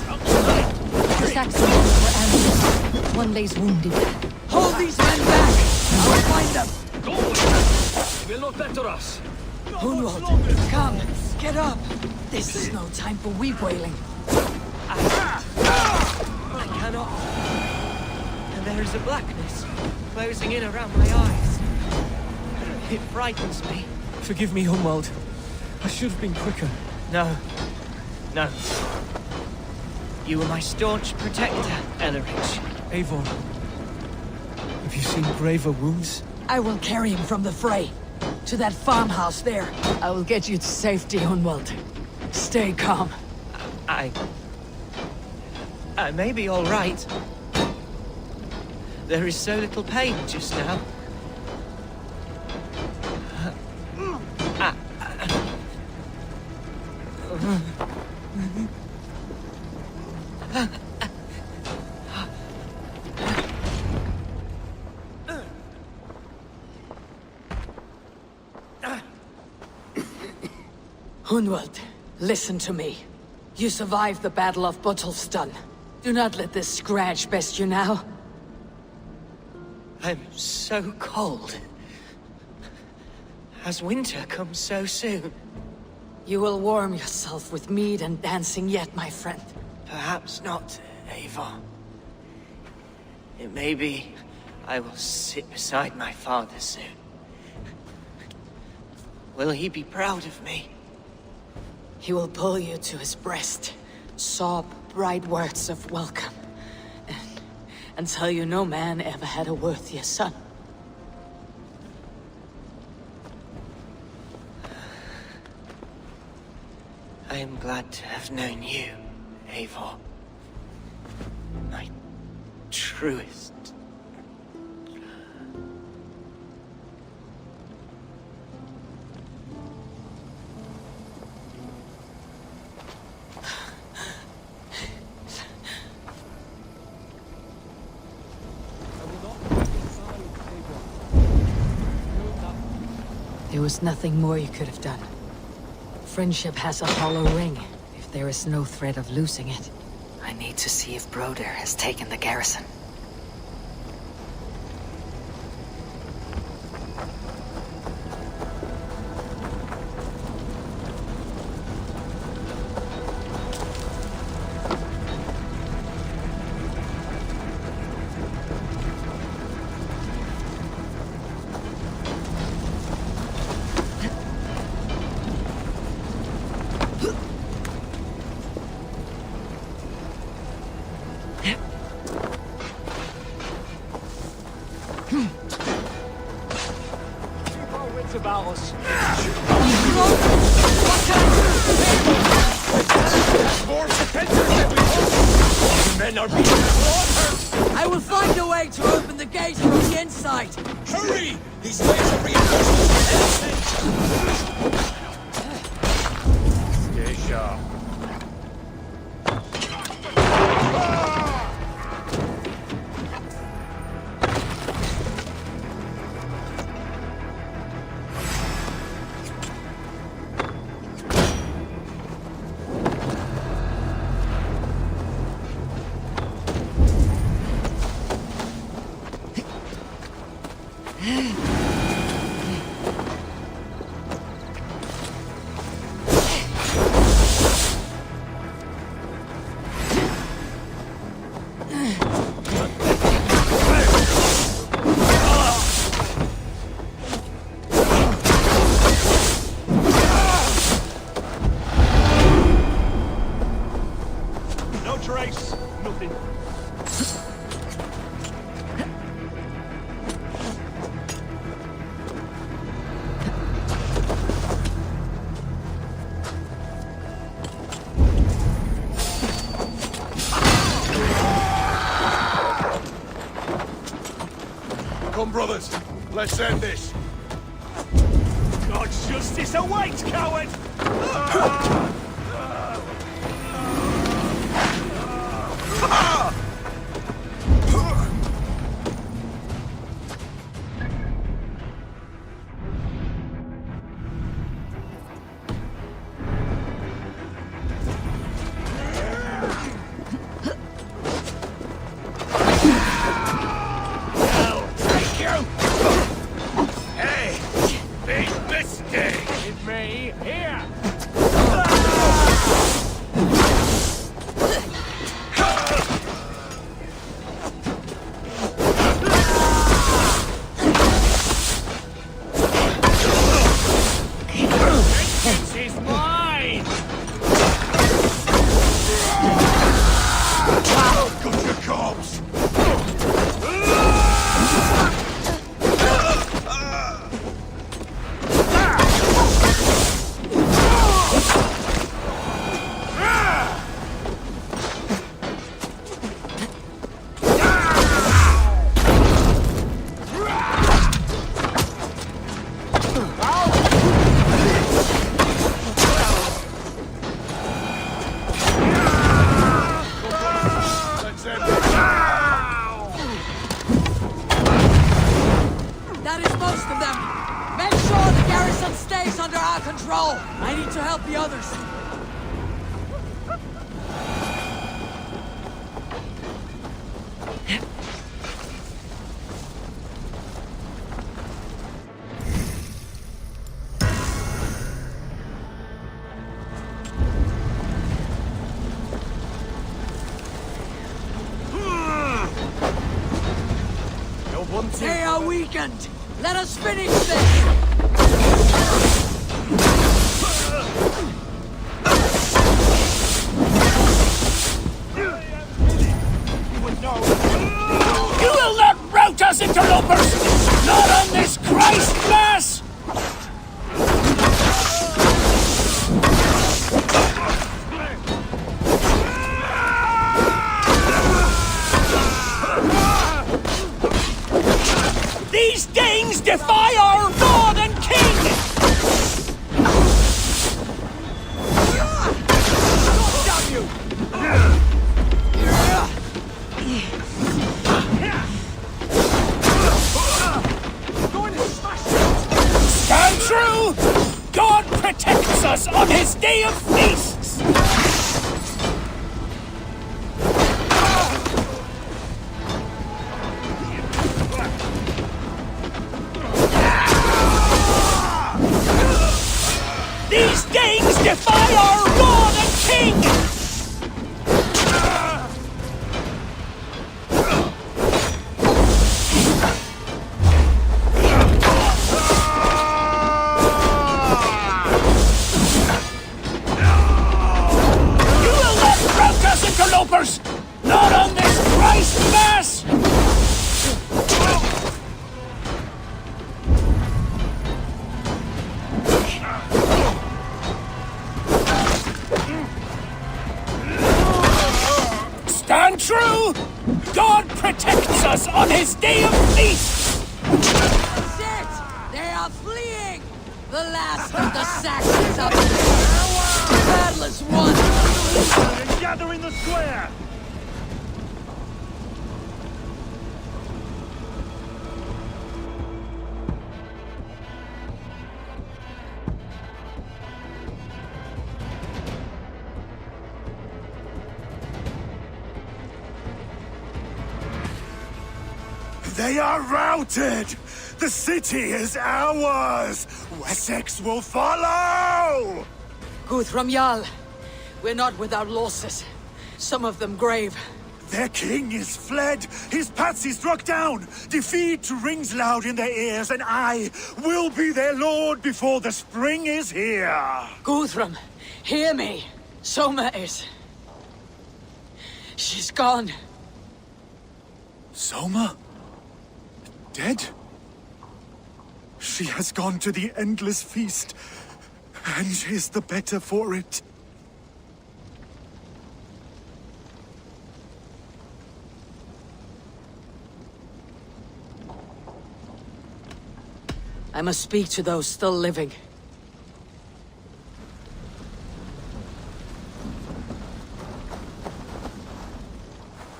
The Saxons were ambushed. One lays wounded. Hold these men back! I'll find them! He will not better us. Hunwald, come, get up! This is no time for weep-wailing. I cannot. And there is a blackness closing in around my eyes. It frightens me. Forgive me, Hunwald. I should have been quicker. No. No. You were my staunch protector, Ellerich. Eivor, have you seen graver wounds? I will carry him from the fray. To that farmhouse there. I will get you to safety, Hunwald. Stay calm. I may be all right. There is so little pain just now. Hunwald, listen to me. You survived the Battle of Botolfstan. Do not let this scratch best you now. I'm so cold. Has winter come so soon? You will warm yourself with mead and dancing yet, my friend. Perhaps not, Eivor. It may be I will sit beside my father soon. Will he be proud of me? He will pull you to his breast, sob bright words of welcome, and tell you no man ever had a worthier son. I am glad to have known you, Eivor. My truest. There was nothing more you could have done. Friendship has a hollow ring, if there is no threat of losing it. I need to see if Broder has taken the garrison. About us. More defenders than we hope! The men are being slaughtered! I will find a way to open the gate from the inside! Hurry! These waves of reinforcements are Stay sharp. nothing. Come, brothers. Let's end this. God's justice awaits, coward! That is most of them. Make sure the garrison stays under our control. I need to help the others. They are weakened. Let us finish this. You will not rout us, interlopers! Not on this Christ Mass! These Danes defy our lord and king! Stop you! Stand true! God protects us on his day of feasts! These Danes defy our lord and king! You will not rout us, interlopers! Not on this Christ Mass! Stand true! God protects us on his day of feast! That's it! They are fleeing! The last of the Saxons up there! The battle is won! Gather in the square! They are routed! The city is ours! Wessex will follow! Guthrum Jarl, we're not without losses. Some of them grave. Their king is fled! His patsy struck down! Defeat rings loud in their ears, and I will be their lord before the spring is here! Guthrum, hear me. Soma is... She's gone. Soma? Dead? She has gone to the endless feast, and is the better for it. I must speak to those still living.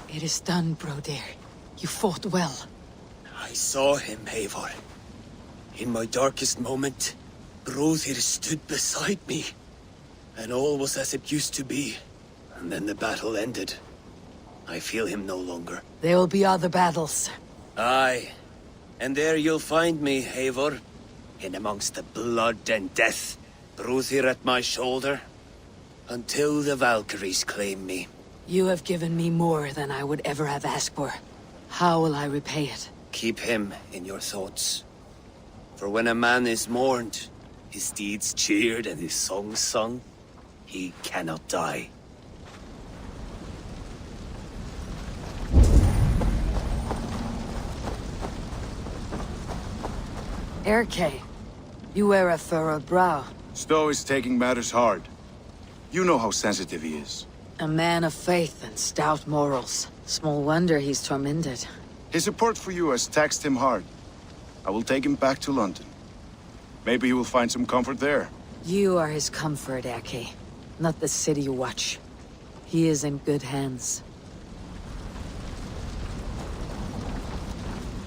It is done, Broder. You fought well. I saw him, Eivor. In my darkest moment, Brodir stood beside me. And all was as it used to be. And then the battle ended. I feel him no longer. There will be other battles. Aye. And there you'll find me, Eivor. In amongst the blood and death. Brodir at my shoulder. Until the Valkyries claim me. You have given me more than I would ever have asked for. How will I repay it? Keep him in your thoughts. For when a man is mourned, his deeds cheered and his songs sung, he cannot die. Erke, you wear a furrowed brow. Stowe is taking matters hard. You know how sensitive he is. A man of faith and stout morals. Small wonder he's tormented. His support for you has taxed him hard. I will take him back to London. Maybe he will find some comfort there. You are his comfort, Erke. Not the city you watch. He is in good hands.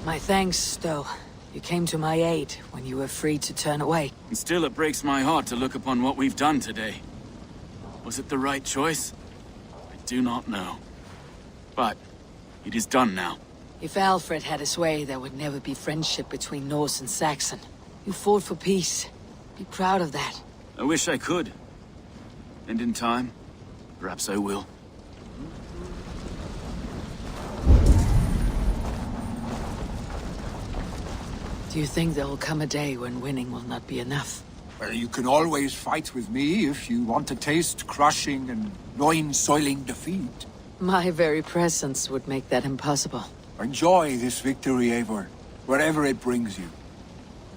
My thanks, Stowe. You came to my aid when you were free to turn away. And still it breaks my heart to look upon what we've done today. Was it the right choice? I do not know. But it is done now. If Alfred had his way, there would never be friendship between Norse and Saxon. You fought for peace. Be proud of that. I wish I could. And in time, perhaps I will. Do you think there will come a day when winning will not be enough? Well, you can always fight with me if you want to taste crushing and loin-soiling defeat. My very presence would make that impossible. Enjoy this victory, Eivor, wherever it brings you.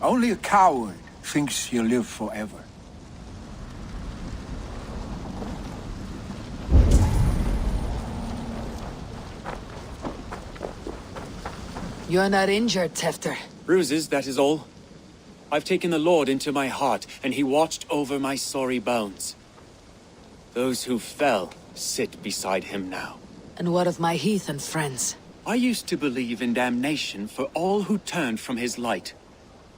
Only a coward thinks he'll live forever. You're not injured, Tefter. Bruises, that is all. I've taken the Lord into my heart, and he watched over my sorry bones. Those who fell sit beside him now. And what of my heathen friends? I used to believe in damnation for all who turned from his light.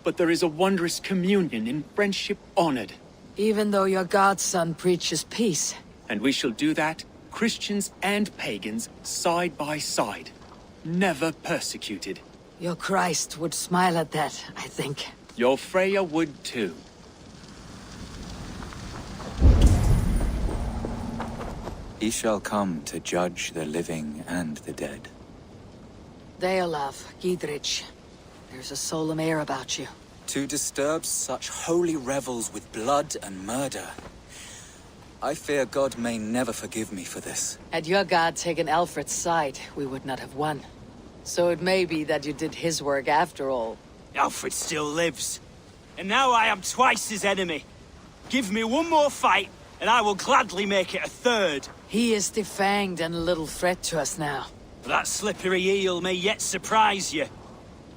But there is a wondrous communion in friendship honored. Even though your godson preaches peace. And we shall do that, Christians and pagans, side by side. Never persecuted. Your Christ would smile at that, I think. Your Freya would too. He shall come to judge the living and the dead. Deolav, Gidrich. There's a solemn air about you. To disturb such holy revels with blood and murder. I fear God may never forgive me for this. Had your god taken Alfred's side, we would not have won. So it may be that you did his work after all. Alfred still lives. And now I am twice his enemy. Give me one more fight, and I will gladly make it a third. He is defanged and a little threat to us now. That slippery eel may yet surprise you.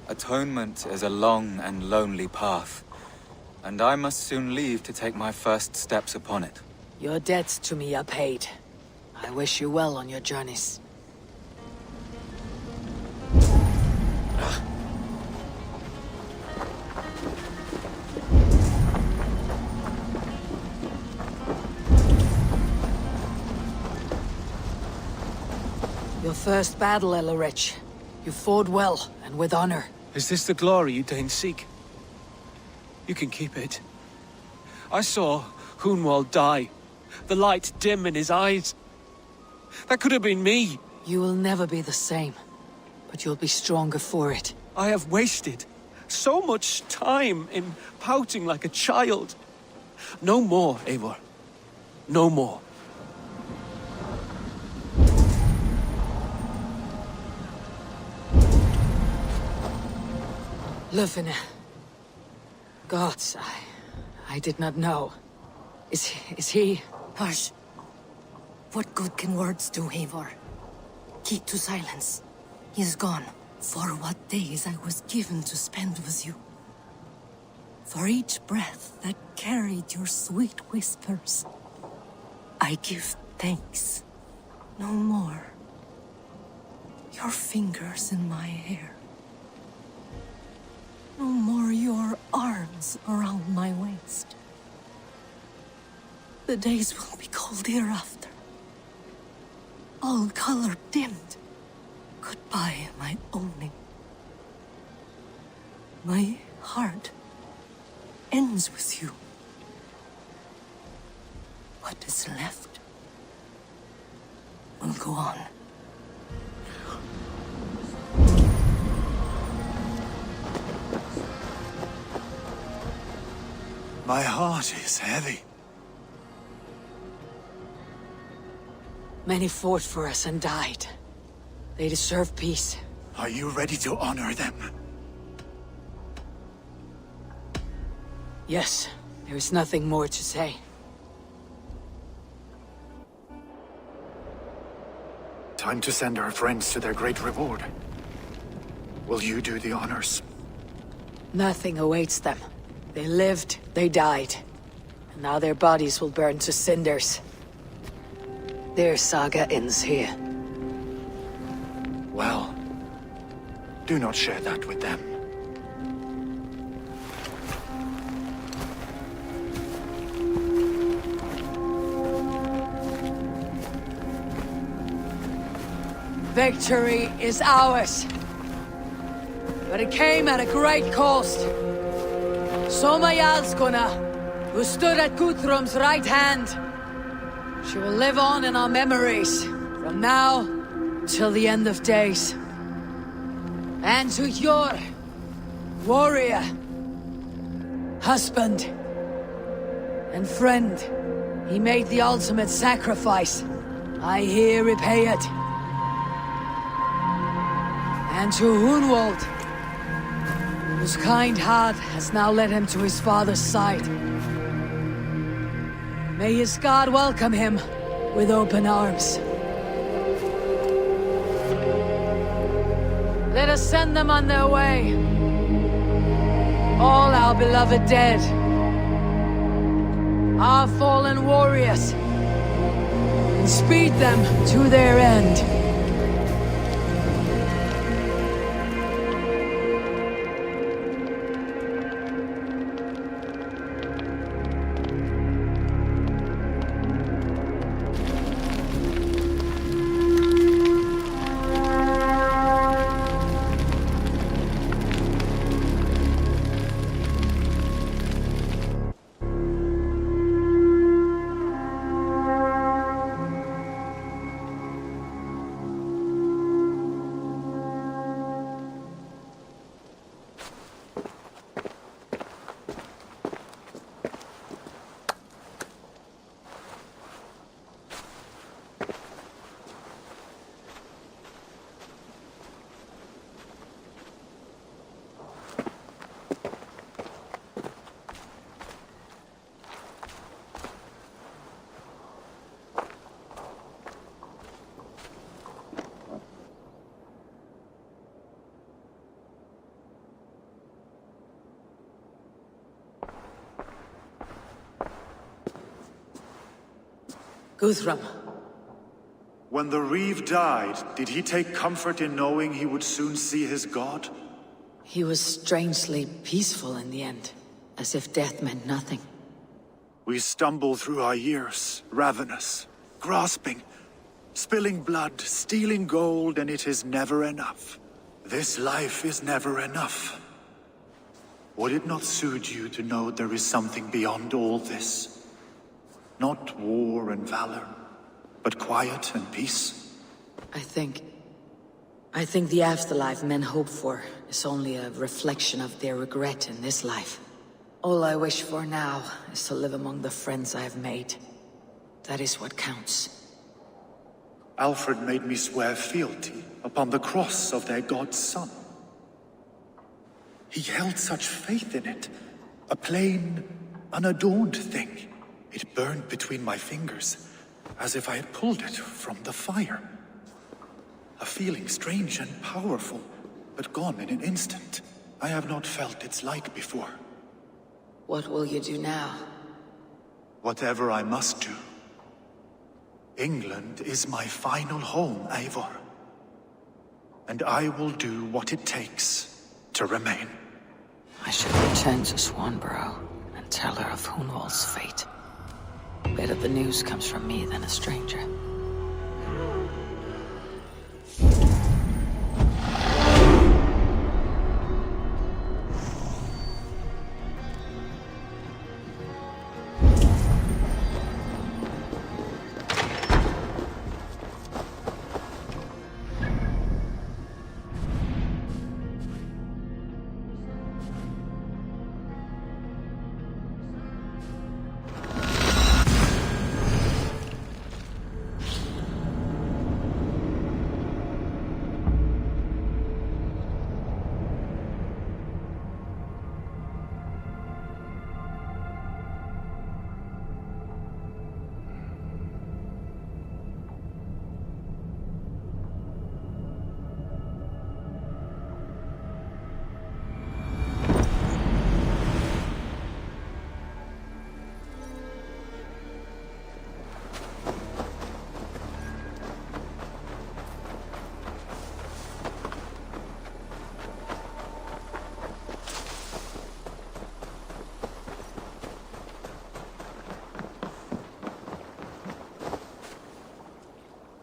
Atonement is a long and lonely path. And I must soon leave to take my first steps upon it. Your debts to me are paid. I wish you well on your journeys. Your first battle, Elorich. You fought well, and with honor. Is this the glory you deign seek? You can keep it. I saw Hunwald die. The light dim in his eyes. That could have been me. You will never be the same, but you'll be stronger for it. I have wasted so much time in pouting like a child. No more, Eivor. No more. Lufine. Gods, I did not know. Is he... Hush. What good can words do, Eivor? Keep to silence. He is gone. For what days I was given to spend with you. For each breath that carried your sweet whispers. I give thanks. No more. Your fingers in my hair. No more your arms around my waist. The days will be cold hereafter. All color dimmed. Goodbye, my only. My heart ends with you. What is left will go on. My heart is heavy. Many fought for us and died. They deserve peace. Are you ready to honor them? Yes, there is nothing more to say. Time to send our friends to their great reward. Will you do the honors? Nothing awaits them. They lived, they died. And now their bodies will burn to cinders. Their saga ends here. Well, do not share that with them. Victory is ours. But it came at a great cost. Soma Jarlskona, who stood at Guthrum's right hand. She will live on in our memories, from now till the end of days. And to your warrior, husband, and friend, he made the ultimate sacrifice. I here repay it. And to Hunwald, whose kind heart has now led him to his father's side. May his God welcome him with open arms. Let us send them on their way. All our beloved dead. Our fallen warriors. And speed them to their end. Guthrum. When the Reeve died, did he take comfort in knowing he would soon see his god? He was strangely peaceful in the end, as if death meant nothing. We stumble through our years, ravenous, grasping, spilling blood, stealing gold, and it is never enough. This life is never enough. Would it not suit you to know there is something beyond all this? Not war and valor, but quiet and peace? I think the afterlife men hope for is only a reflection of their regret in this life. All I wish for now is to live among the friends I have made. That is what counts. Alfred made me swear fealty upon the cross of their god's son. He held such faith in it. A plain, unadorned thing. It burned between my fingers, as if I had pulled it from the fire. A feeling strange and powerful, but gone in an instant. I have not felt its like before. What will you do now? Whatever I must do. England is my final home, Eivor. And I will do what it takes to remain. I should return to Swanborough and tell her of Hunwald's fate. Better the news comes from me than a stranger.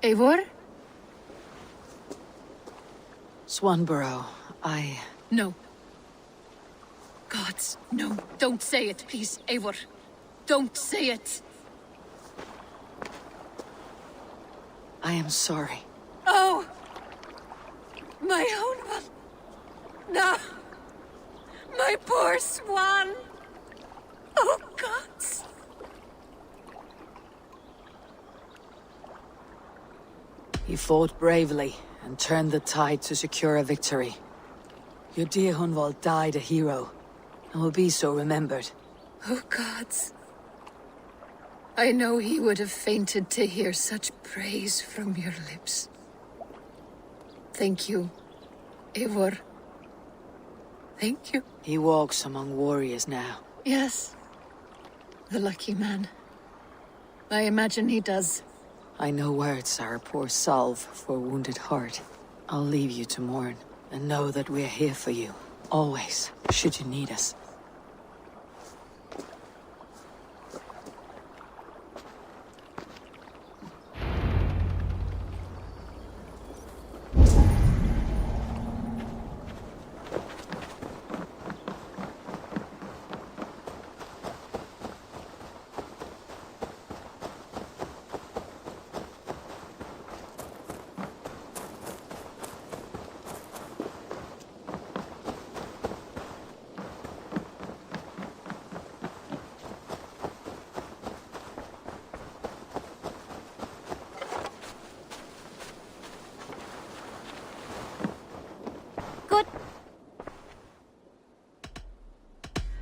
Eivor? Swanborough, No. Gods, no. Don't say it, please, Eivor. Don't say it. I am sorry. Oh! My own one. No! My poor swan! Oh, gods! You fought bravely and turned the tide to secure a victory. Your dear Hunwald died a hero, and will be so remembered. Oh, gods. I know he would have fainted to hear such praise from your lips. Thank you, Eivor. Thank you. He walks among warriors now. Yes. The lucky man. I imagine he does. I know words are a poor salve for a wounded heart. I'll leave you to mourn, and know that we're here for you, always, should you need us.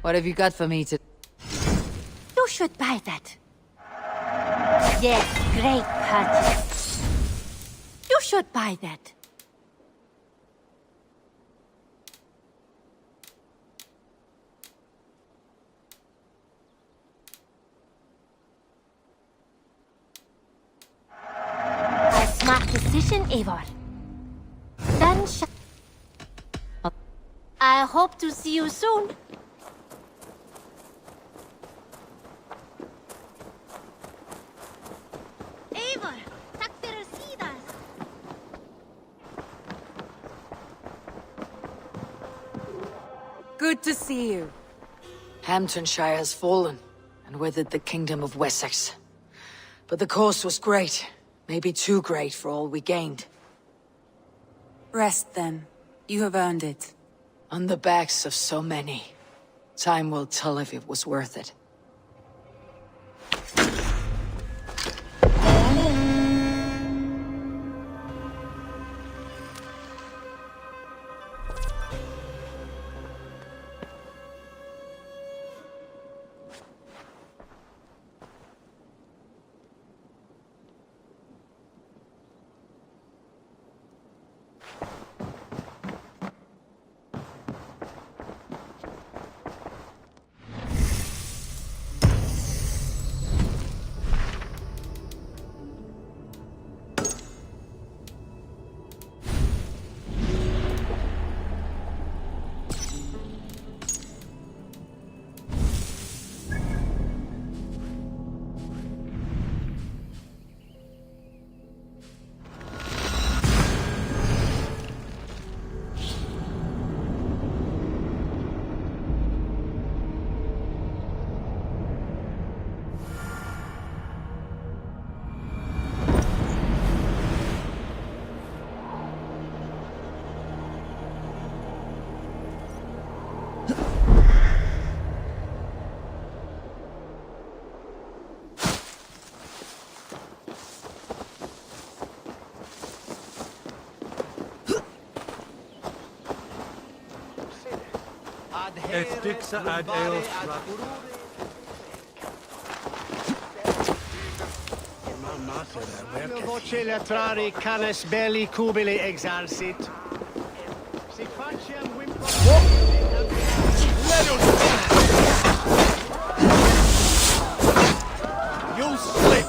What have you got for me to... You should buy that. Yes, great purchase. You should buy that. A smart decision, Eivor. Then I hope to see you soon. Eivor, tack för sidan. Good to see you. Hamptonshire has fallen, and with it the Kingdom of Wessex. But the cost was great. Maybe too great for all we gained. Rest then. You have earned it. On the backs of so many. Time will tell if it was worth it. Et dixa ad eos voce latrari canes belli cubili exarsit. Sic faciem You'll slip!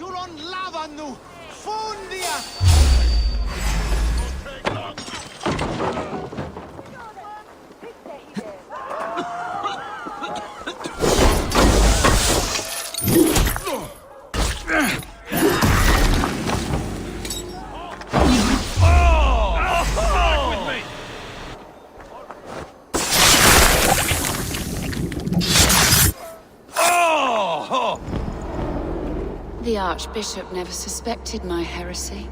Suron lavanu! Fundia! The Archbishop never suspected my heresy.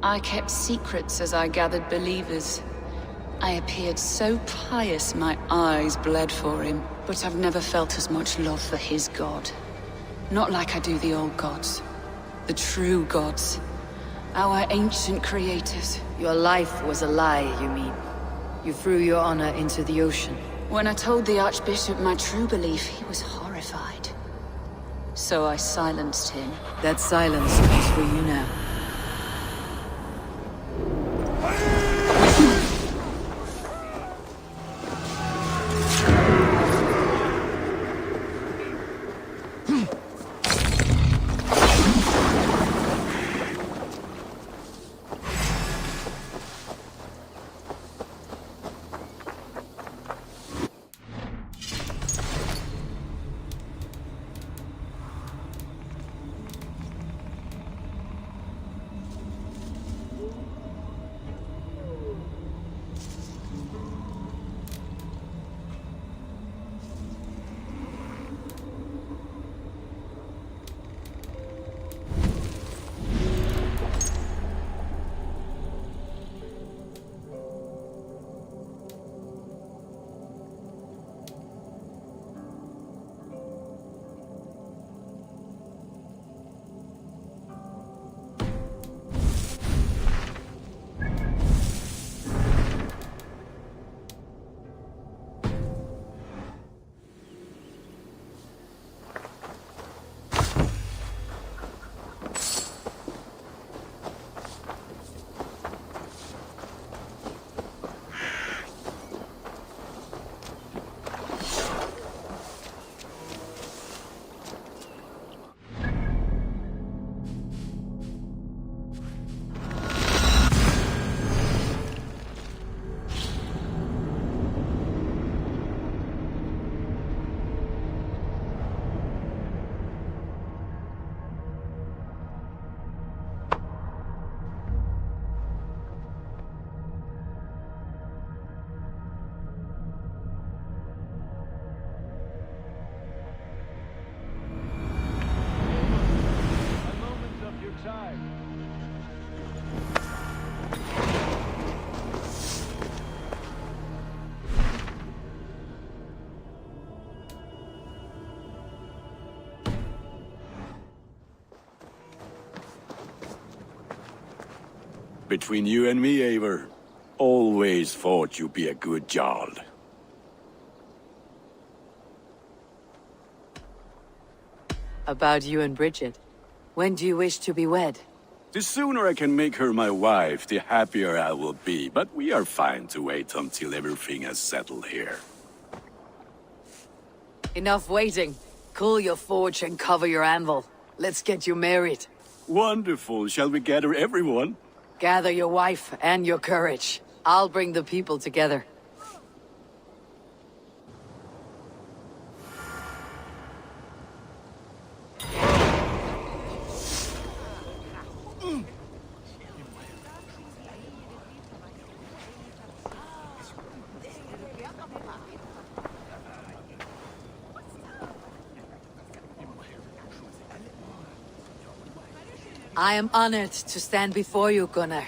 I kept secrets as I gathered believers. I appeared so pious my eyes bled for him, but I've never felt as much love for his god. Not like I do the old gods. The true gods. Our ancient creators. Your life was a lie, you mean? You threw your honor into the ocean. When I told the Archbishop my true belief, he was horrified. So I silenced him. That silence is for you now. Between you and me, Eivor, always thought you'd be a good Jarl. About you and Bridget. When do you wish to be wed? The sooner I can make her my wife, the happier I will be. But we are fine to wait until everything has settled here. Enough waiting. Cool your forge and cover your anvil. Let's get you married. Wonderful. Shall we gather everyone? Gather your wife and your courage. I'll bring the people together. I am honored to stand before you, Gunnar,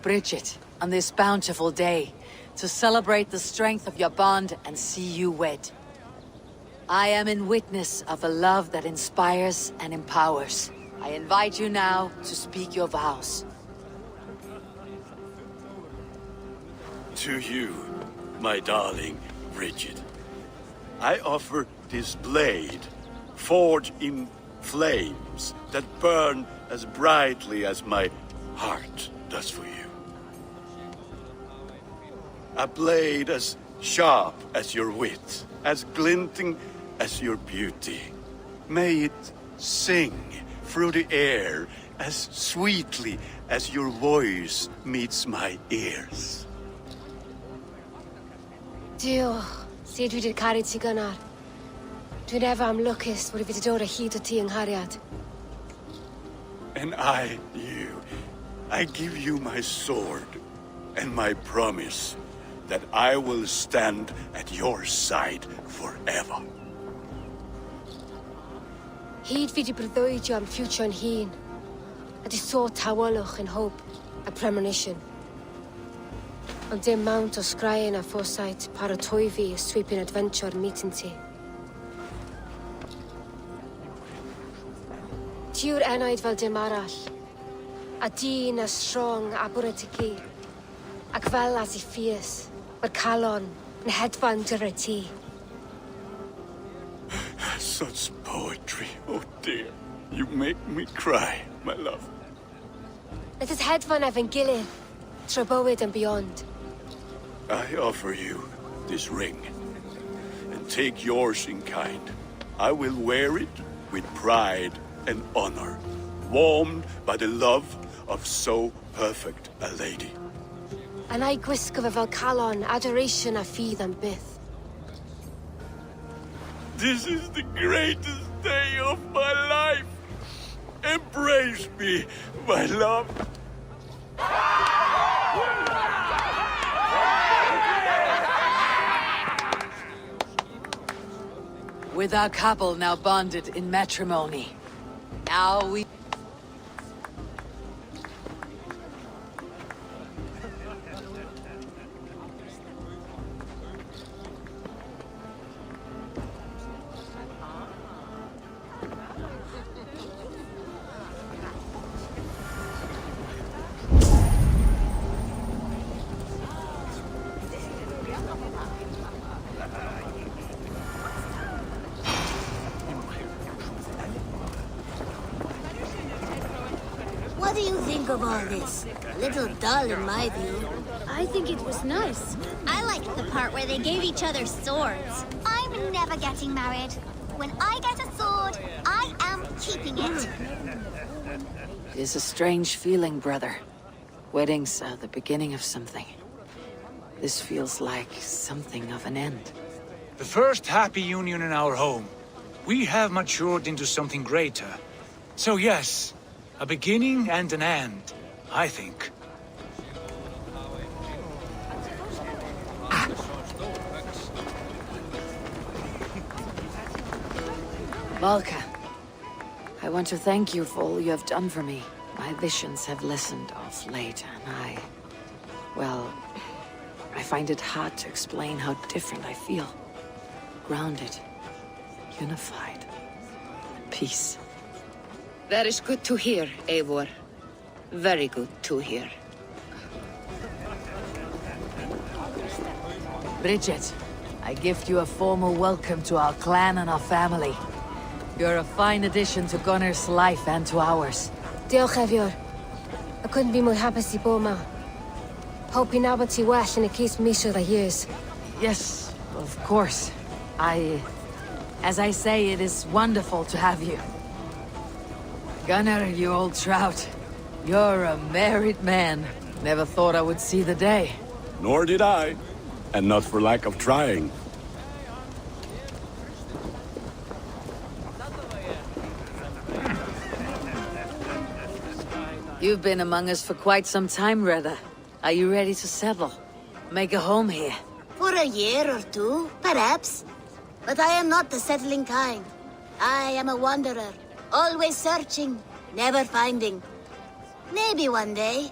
Bridget, on this bountiful day, to celebrate the strength of your bond and see you wed. I am in witness of a love that inspires and empowers. I invite you now to speak your vows. To you, my darling Bridget, I offer this blade, forged in flames that burn as brightly as my heart does for you. A blade as sharp as your wit, as glinting as your beauty. May it sing through the air as sweetly as your voice meets my ears. Dio, syd fi 'di caru ti gynnar. Dwi'n efo am lwcus bod fi 'di dod o hyd o ti yng nghariad. And I, you, I give you my sword and my promise that I will stand at your side forever. Hyd fi 'di breuddwydio am ffiwtio yn hun, a di sôn tawolwch yn hope a premonition. Ond dim mount o sgraen a foresight paratoi fi a sweeping adventure meeting ti. Tiw'r enaid fel dim arall, a dyn a strong a bwrdd ac fel as I fierce, mae'r calon yn hedfan dyr y ti. Such poetry, oh dear. You make me cry, my love. Let us hedfan efo'n gilydd, tro bywyd and beyond. I offer you this ring, and take yours in kind. I will wear it with pride and honor, warmed by the love of so perfect a lady. And I gwisgo fe fel calon, adoration a ffydd am byth. This is the greatest day of my life. Embrace me, my love. With our couple now bonded in matrimony, now we... What do you think of all this? A little dull in my view. I think it was nice. I liked the part where they gave each other swords. I'm never getting married. When I get a sword, I am keeping it. It is a strange feeling, brother. Weddings are the beginning of something. This feels like something of an end. The first happy union in our home. We have matured into something greater. So yes, a beginning and an end, I think. Valka, I want to thank you for all you have done for me. My visions have lessened of late, and well, I find it hard to explain how different I feel. Grounded, unified, at peace. That is good to hear, Eivor. Very good to hear. Bridget, I gift you a formal welcome to our clan and our family. You're a fine addition to Gunnar's life and to ours. Diolch, Evior. I couldn't be more happy to Boma. Hoping now but well in a case Misha the years. Yes, of course. As I say, it is wonderful to have you. Gunnar, you old trout. You're a married man. Never thought I would see the day. Nor did I. And not for lack of trying. You've been among us for quite some time, Reda. Are you ready to settle? Make a home here? For a year or two, perhaps. But I am not the settling kind. I am a wanderer, always searching, never finding. Maybe one day.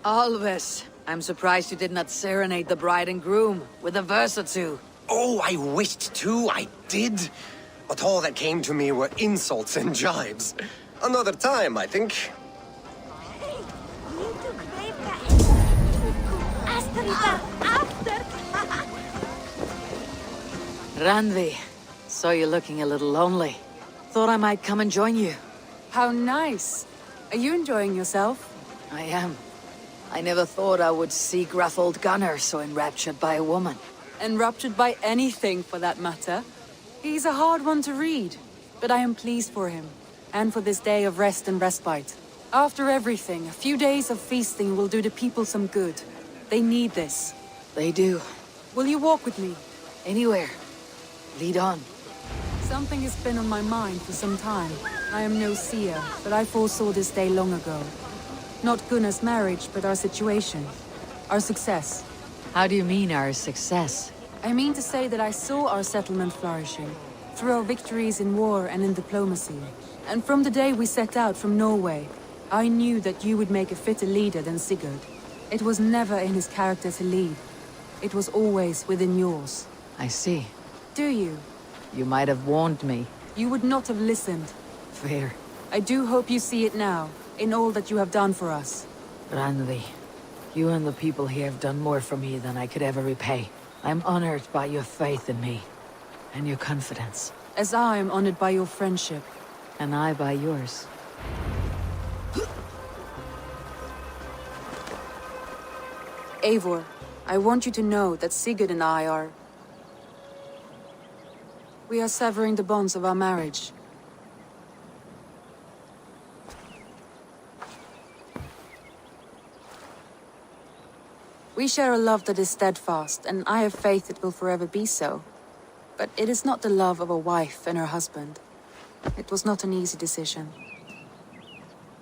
Alves, I'm surprised you did not serenade the bride and groom with a verse or two. Oh, I wished to, I did. But all that came to me were insults and jibes. Another time, I think. Randvi, saw you looking a little lonely. Thought I might come and join you. How nice. Are you enjoying yourself? I am. I never thought I would see gruff old Gunnar so enraptured by a woman. Enraptured by anything, for that matter. He's a hard one to read, but I am pleased for him, and for this day of rest and respite. After everything, a few days of feasting will do the people some good. They need this. They do. Will you walk with me? Anywhere. Lead on. Something has been on my mind for some time. I am no seer, but I foresaw this day long ago. Not Gunnar's marriage, but our situation. Our success. How do you mean, our success? I mean to say that I saw our settlement flourishing, through our victories in war and in diplomacy. And from the day we set out from Norway, I knew that you would make a fitter leader than Sigurd. It was never in his character to lead. It was always within yours. I see. Do you? You might have warned me. You would not have listened. Fair. I do hope you see it now, in all that you have done for us. Randvi, you and the people here have done more for me than I could ever repay. I'm honored by your faith in me, and your confidence. As I am honored by your friendship. And I by yours. Eivor, I want you to know that Sigurd and I are... We are severing the bonds of our marriage. We share a love that is steadfast, and I have faith it will forever be so. But it is not the love of a wife and her husband. It was not an easy decision.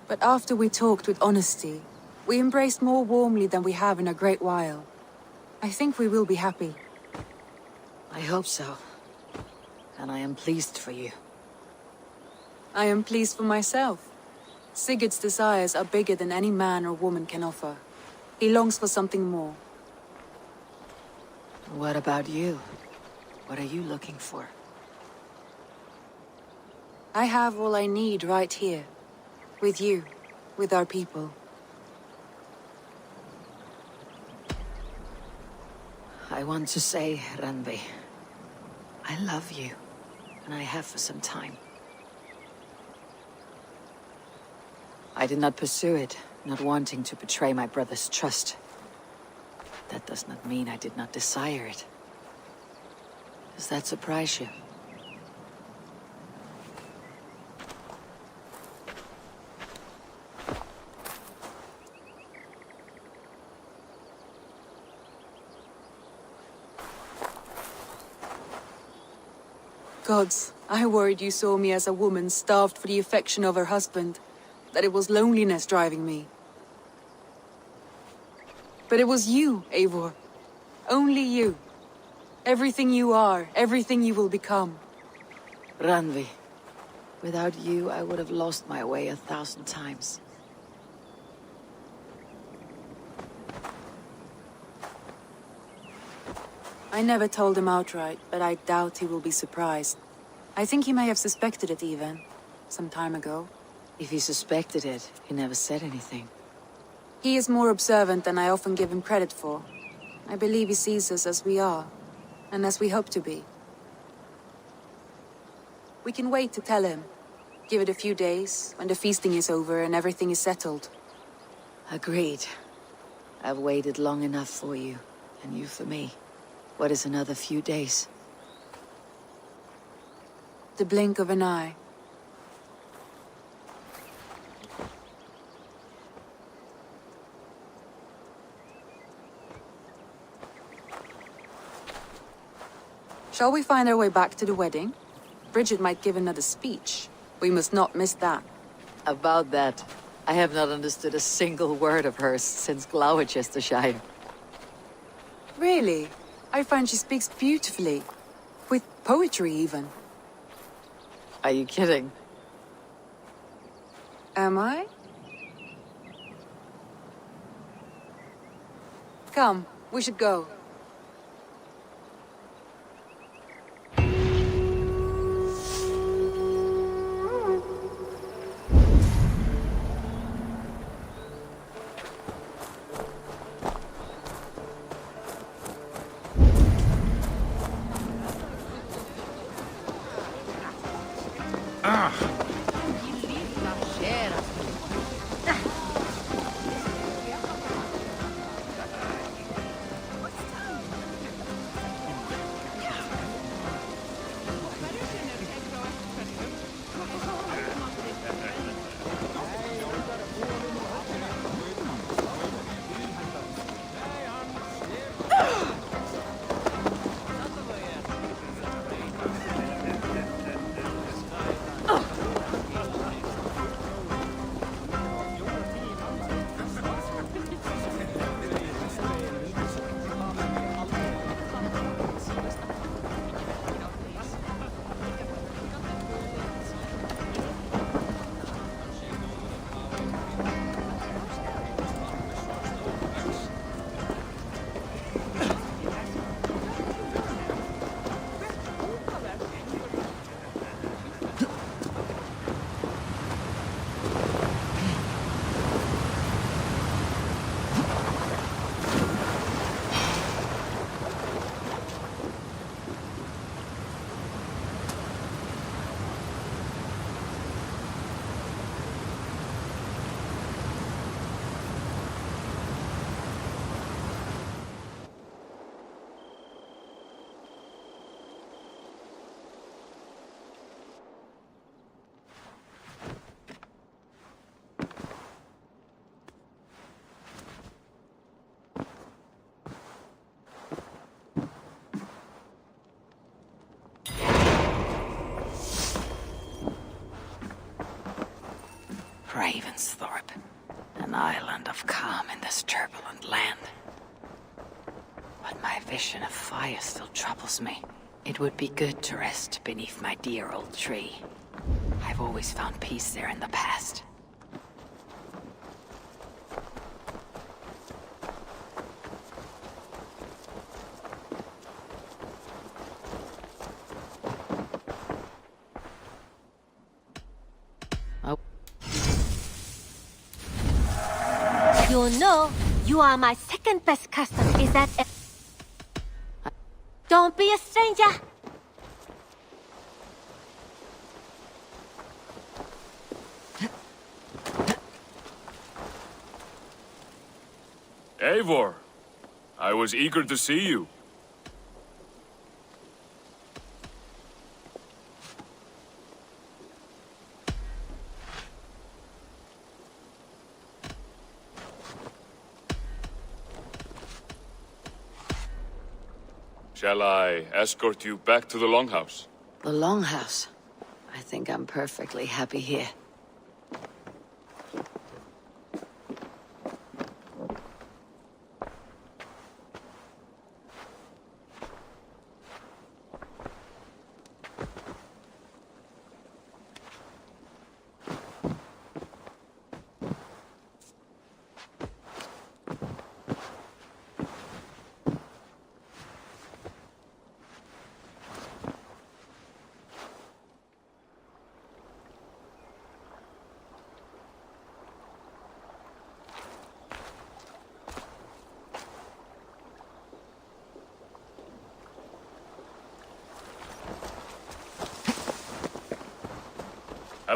But after we talked with honesty, we embraced more warmly than we have in a great while. I think we will be happy. I hope so. And I am pleased for you. I am pleased for myself. Sigurd's desires are bigger than any man or woman can offer. He longs for something more. What about you? What are you looking for? I have all I need right here. With you. With our people. I want to say, Randvi, I love you. And I have for some time. I did not pursue it, not wanting to betray my brother's trust. That does not mean I did not desire it. Does that surprise you? Gods, I worried you saw me as a woman starved for the affection of her husband. That it was loneliness driving me. But it was you, Eivor. Only you. Everything you are, everything you will become. Randvi, without you, I would have lost my way 1,000 times. I never told him outright, but I doubt he will be surprised. I think he may have suspected it even, some time ago. If he suspected it, he never said anything. He is more observant than I often give him credit for. I believe he sees us as we are, and as we hope to be. We can wait to tell him. Give it a few days, when the feasting is over and everything is settled. Agreed. I've waited long enough for you, and you for me. What is another few days? The blink of an eye. Shall we find our way back to the wedding? Bridget might give another speech. We must not miss that. About that, I have not understood a single word of hers since Gloucestershire. Really? I find she speaks beautifully. With poetry, even. Are you kidding? Am I? Come, we should go. Ravensthorpe, an island of calm in this turbulent land. But my vision of fire still troubles me. It would be good to rest beneath my dear old tree. I've always found peace there in the past. You know, you are my second best customer. Is that Don't be a stranger. Eivor, I was eager to see you. Shall I escort you back to the Longhouse? The Longhouse? I think I'm perfectly happy here.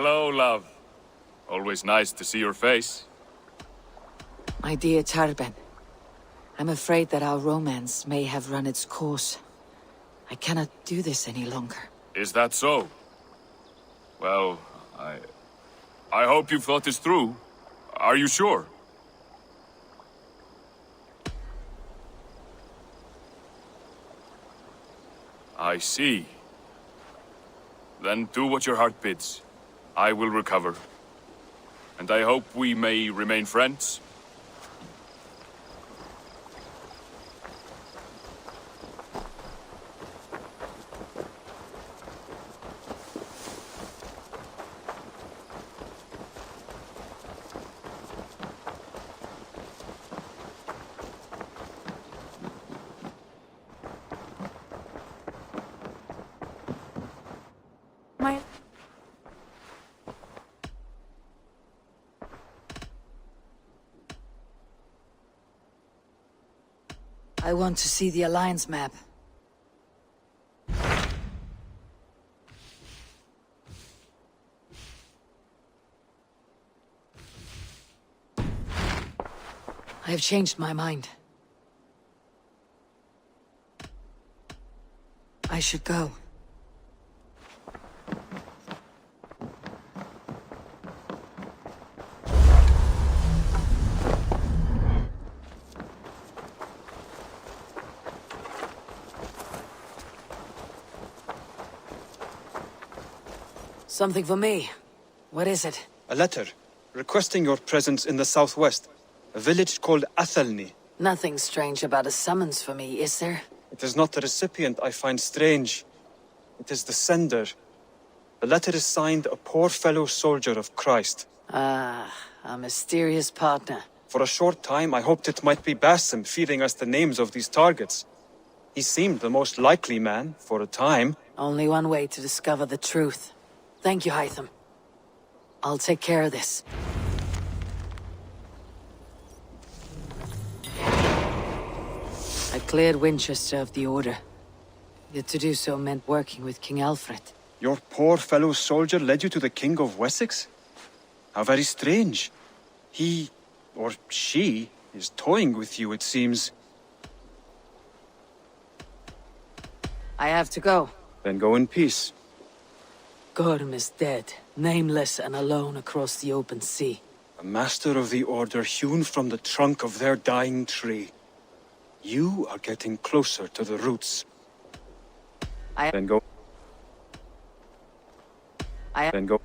Hello, love. Always nice to see your face. My dear Tarben, I'm afraid that our romance may have run its course. I cannot do this any longer. Is that so? Well, I hope you've thought this through. Are you sure? I see. Then do what your heart bids. I will recover. And I hope we may remain friends. I want to see the Alliance map. I have changed my mind. I should go. Something for me. What is it? A letter, requesting your presence in the southwest. A village called Athelney. Nothing strange about a summons for me, is there? It is not the recipient I find strange. It is the sender. The letter is signed a poor fellow soldier of Christ. Ah, a mysterious partner. For a short time, I hoped it might be Basim feeding us the names of these targets. He seemed the most likely man, for a time. Only one way to discover the truth. Thank you, Hytham. I'll take care of this. I cleared Winchester of the Order. Yet to do so meant working with King Alfred. Your poor fellow soldier led you to the King of Wessex? How very strange. He, or she, is toying with you, it seems. I have to go. Then go in peace. Gorm is dead, nameless and alone across the open sea. A master of the Order hewn from the trunk of their dying tree. You are getting closer to the roots. Then go. Then go.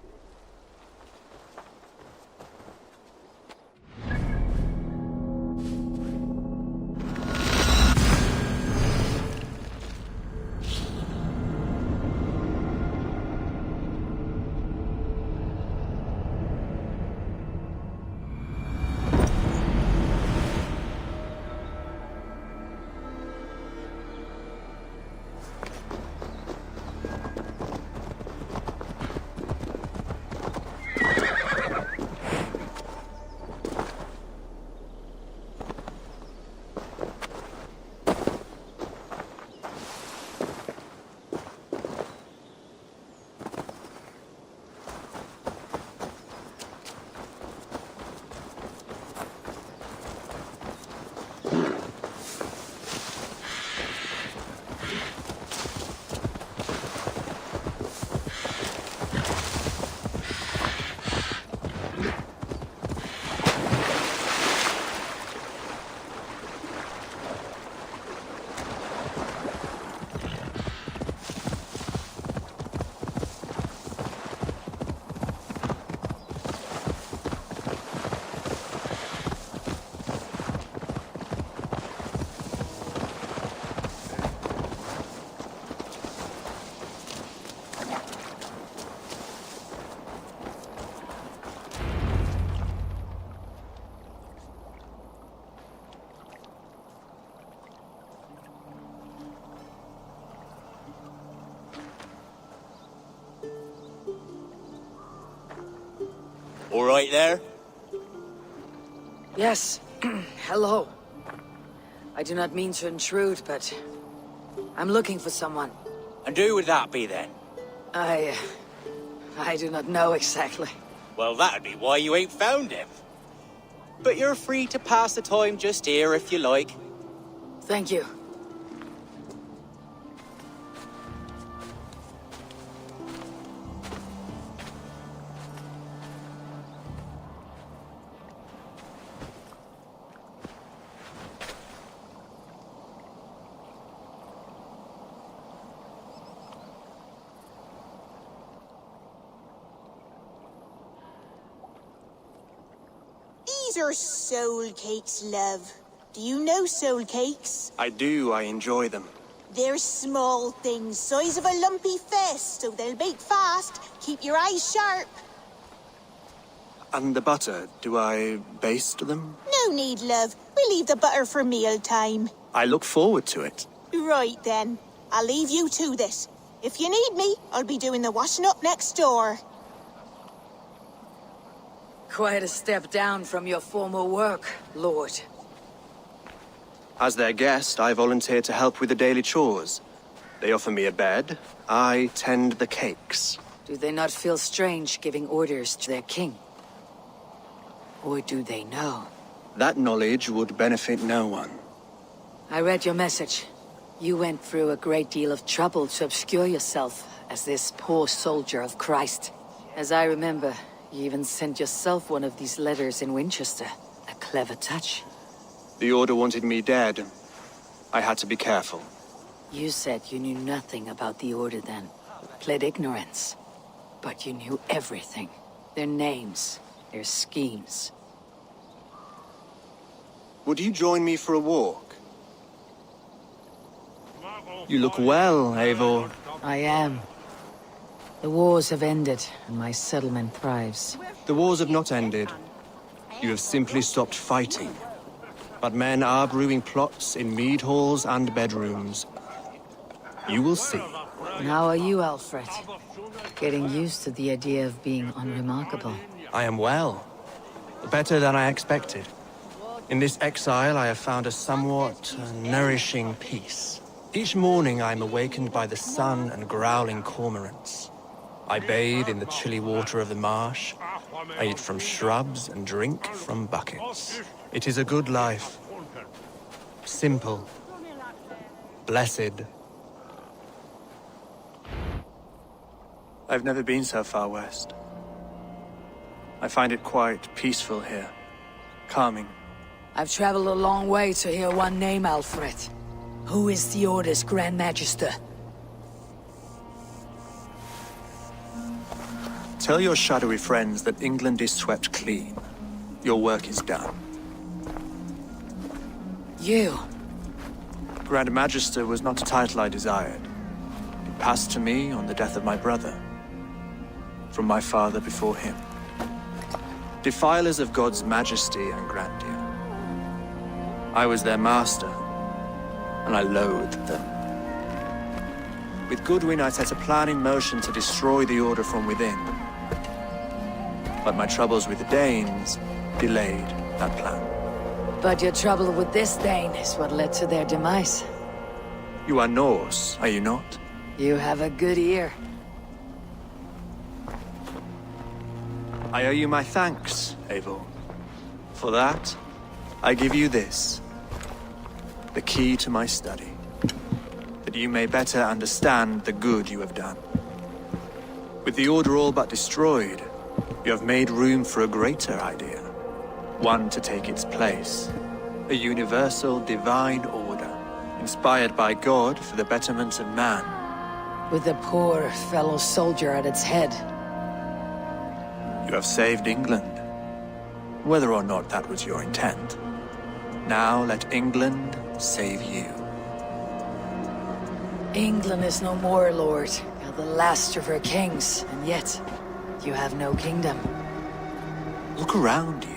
All right there? Yes. Hello. I do not mean to intrude, but I'm looking for someone. And who would that be then? I I do not know exactly. Well, that'd be why you ain't found him. But you're free to pass the time just here if you like. Thank you. These are soul cakes, love. Do you know soul cakes? I do. I enjoy them. They're small things, size of a lumpy fist, so they'll bake fast. Keep your eyes sharp. And the butter, do I baste them? No need, love. We'll leave the butter for meal time. I look forward to it. Right then. I'll leave you to this. If you need me, I'll be doing the washing up next door. Quite a step down from your former work, Lord. As their guest, I volunteered to help with the daily chores. They offer me a bed. I tend the cakes. Do they not feel strange giving orders to their king? Or do they know? That knowledge would benefit no one. I read your message. You went through a great deal of trouble to obscure yourself as this poor soldier of Christ. As I remember, you even sent yourself one of these letters in Winchester. A clever touch. The Order wanted me dead. I had to be careful. You said you knew nothing about the Order then. Pled ignorance. But you knew everything. Their names, their schemes. Would you join me for a walk? You look well, Eivor. I am. The wars have ended, and my settlement thrives. The wars have not ended. You have simply stopped fighting. But men are brewing plots in mead halls and bedrooms. You will see. And how are you, Alfred? Getting used to the idea of being unremarkable. I am well. Better than I expected. In this exile, I have found a somewhat nourishing peace. Each morning, I am awakened by the sun and growling cormorants. I bathe in the chilly water of the marsh. I eat from shrubs and drink from buckets. It is a good life. Simple. Blessed. I've never been so far west. I find it quite peaceful here. Calming. I've traveled a long way to hear one name, Alfred. Who is the Order's Grand Magister? Tell your shadowy friends that England is swept clean. Your work is done. You? Grand Magister was not a title I desired. It passed to me on the death of my brother. From my father before him. Defilers of God's majesty and grandeur. I was their master, and I loathed them. With Goodwin, I set a plan in motion to destroy the Order from within. But my troubles with the Danes delayed that plan. But your trouble with this Dane is what led to their demise. You are Norse, are you not? You have a good ear. I owe you my thanks, Eivor. For that, I give you this. The key to my study. That you may better understand the good you have done. With the Order all but destroyed, you have made room for a greater idea. One to take its place. A universal divine order, inspired by God for the betterment of man. With a poor fellow soldier at its head. You have saved England, whether or not that was your intent. Now let England save you. England is no more, Lord. You're the last of her kings, and yet you have no kingdom. Look around you.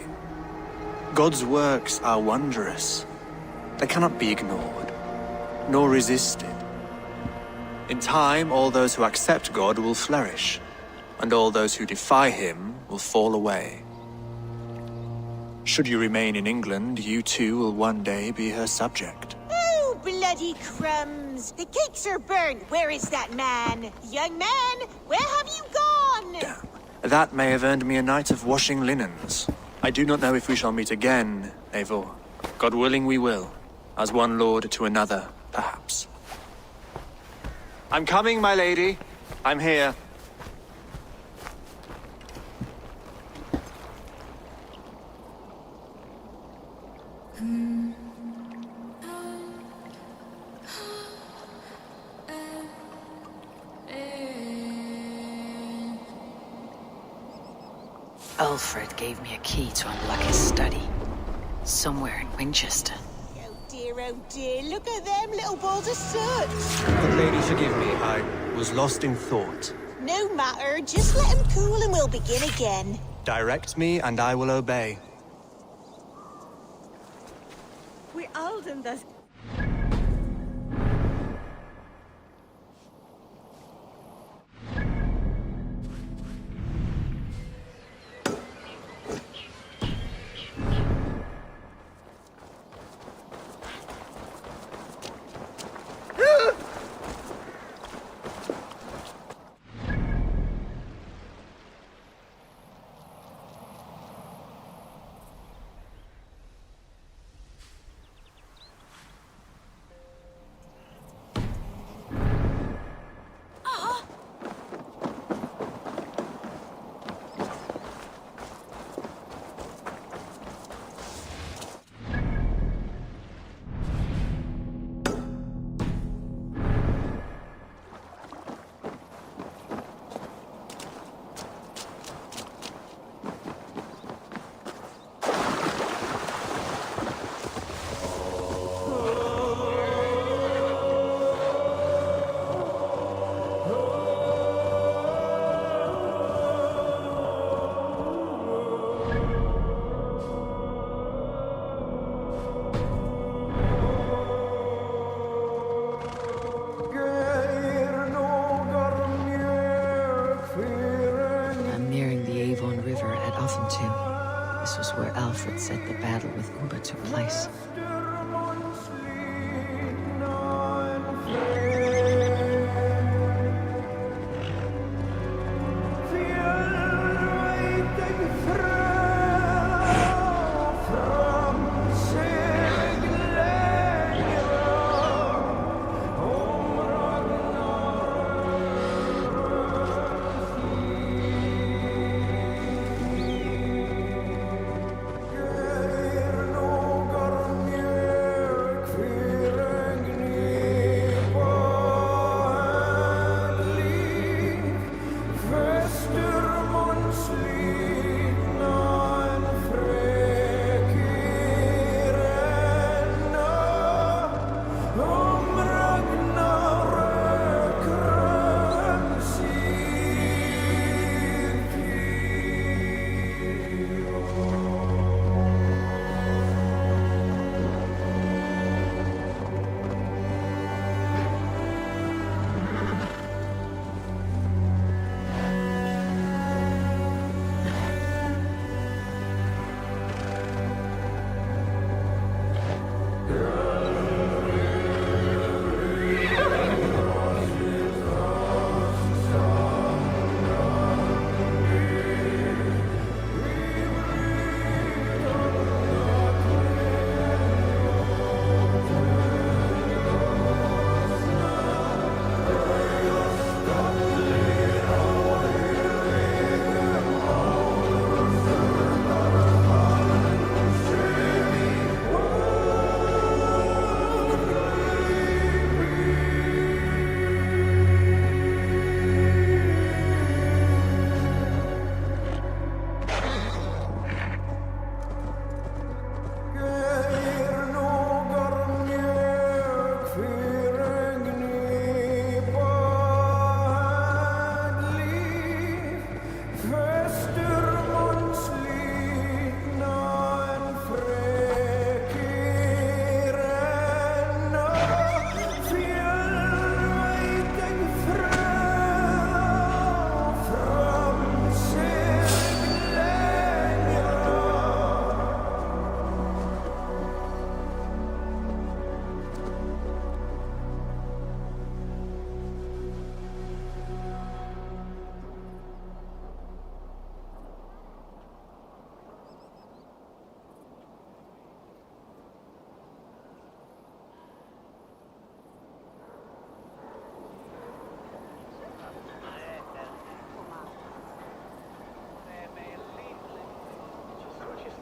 God's works are wondrous. They cannot be ignored, nor resisted. In time, all those who accept God will flourish, and all those who defy him will fall away. Should you remain in England, you too will one day be her subject. Oh, bloody crumbs! The cakes are burned. Where is that man? Young man, where have you gone? on! That may have earned me a night of washing linens. I do not know if we shall meet again, Eivor. God willing we will. As one lord to another, perhaps. I'm coming, my lady. I'm here. Alfred gave me a key to unlock his study. Somewhere in Winchester. Oh dear, look at them little balls of soot! Good lady, forgive me. I was lost in thought. No matter, just let them cool and we'll begin again. Direct me, and I will obey. We all done this. This was where Alfred said the battle with Ubba took place.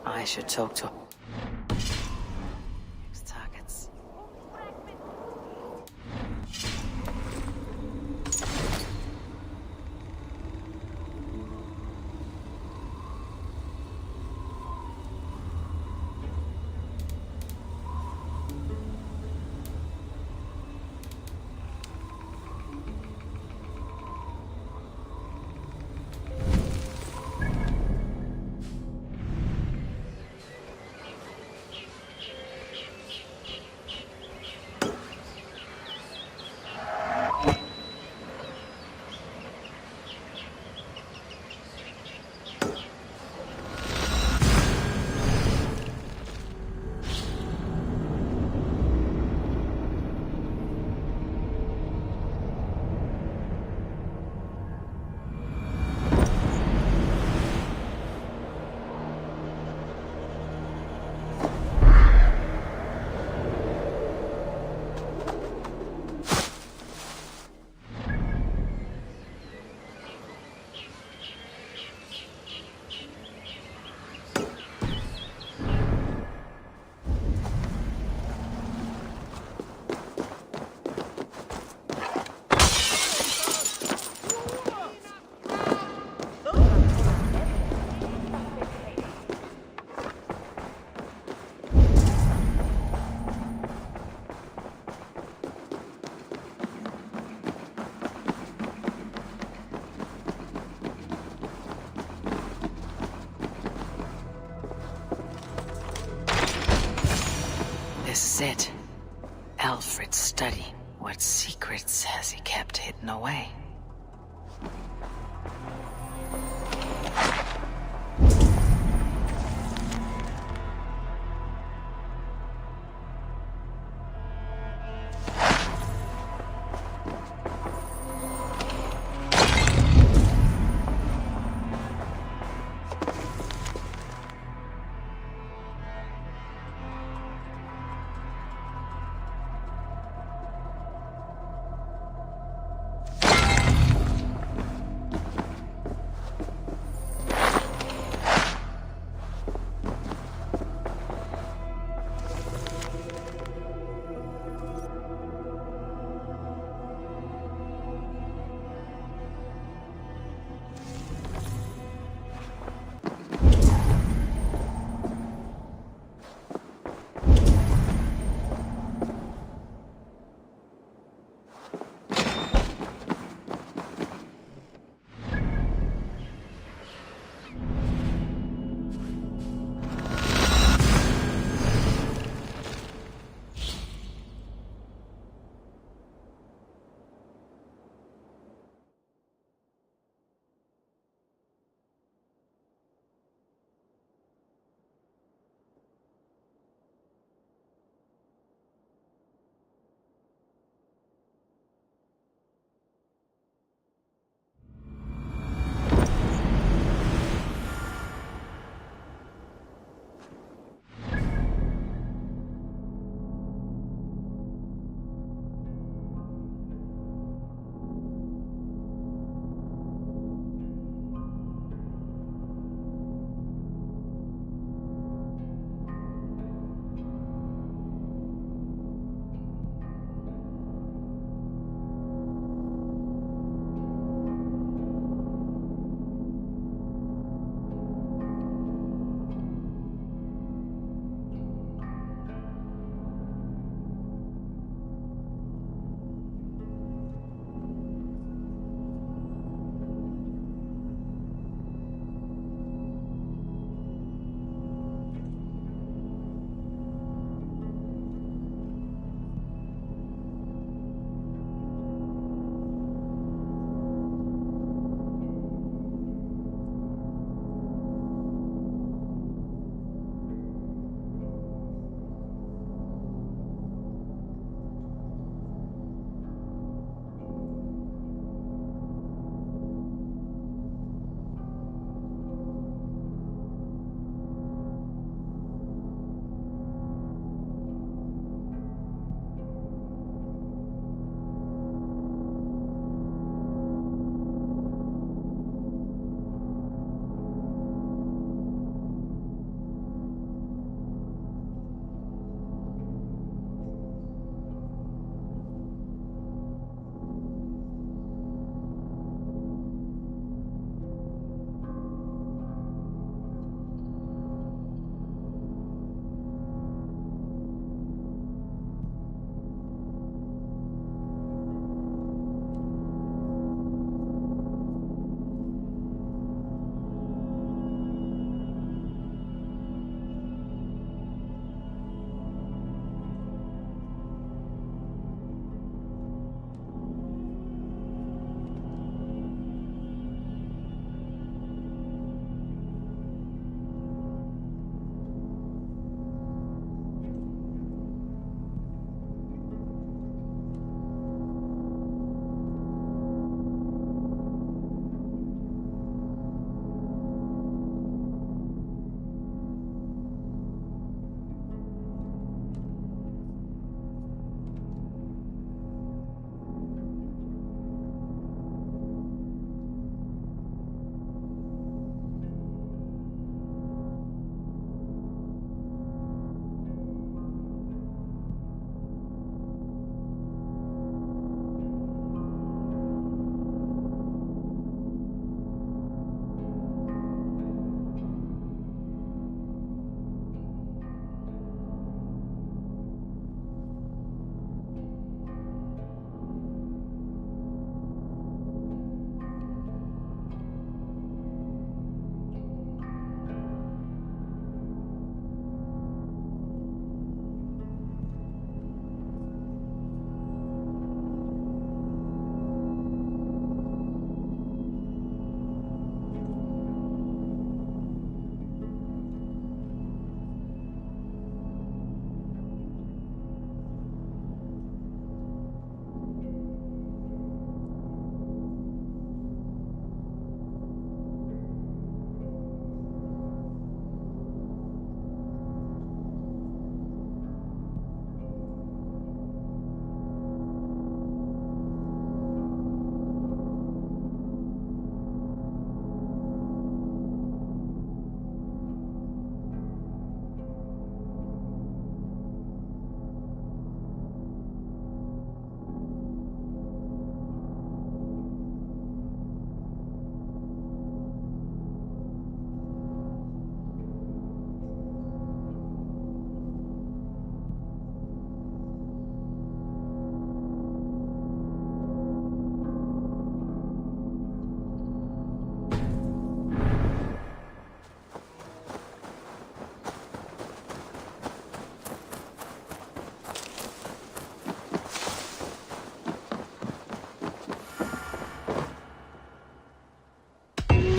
I should talk to... Next targets. This is it. Alfred's study. What secrets has he kept hidden away?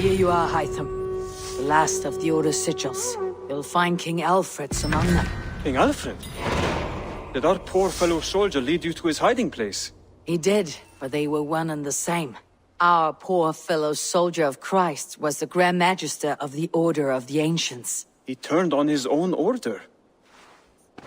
Here you are, Hytham. The last of the Order's sigils. You'll find King Alfred's among them. King Alfred? Did our poor fellow soldier lead you to his hiding place? He did, but they were one and the same. Our poor fellow soldier of Christ was the Grand Magister of the Order of the Ancients. He turned on his own order.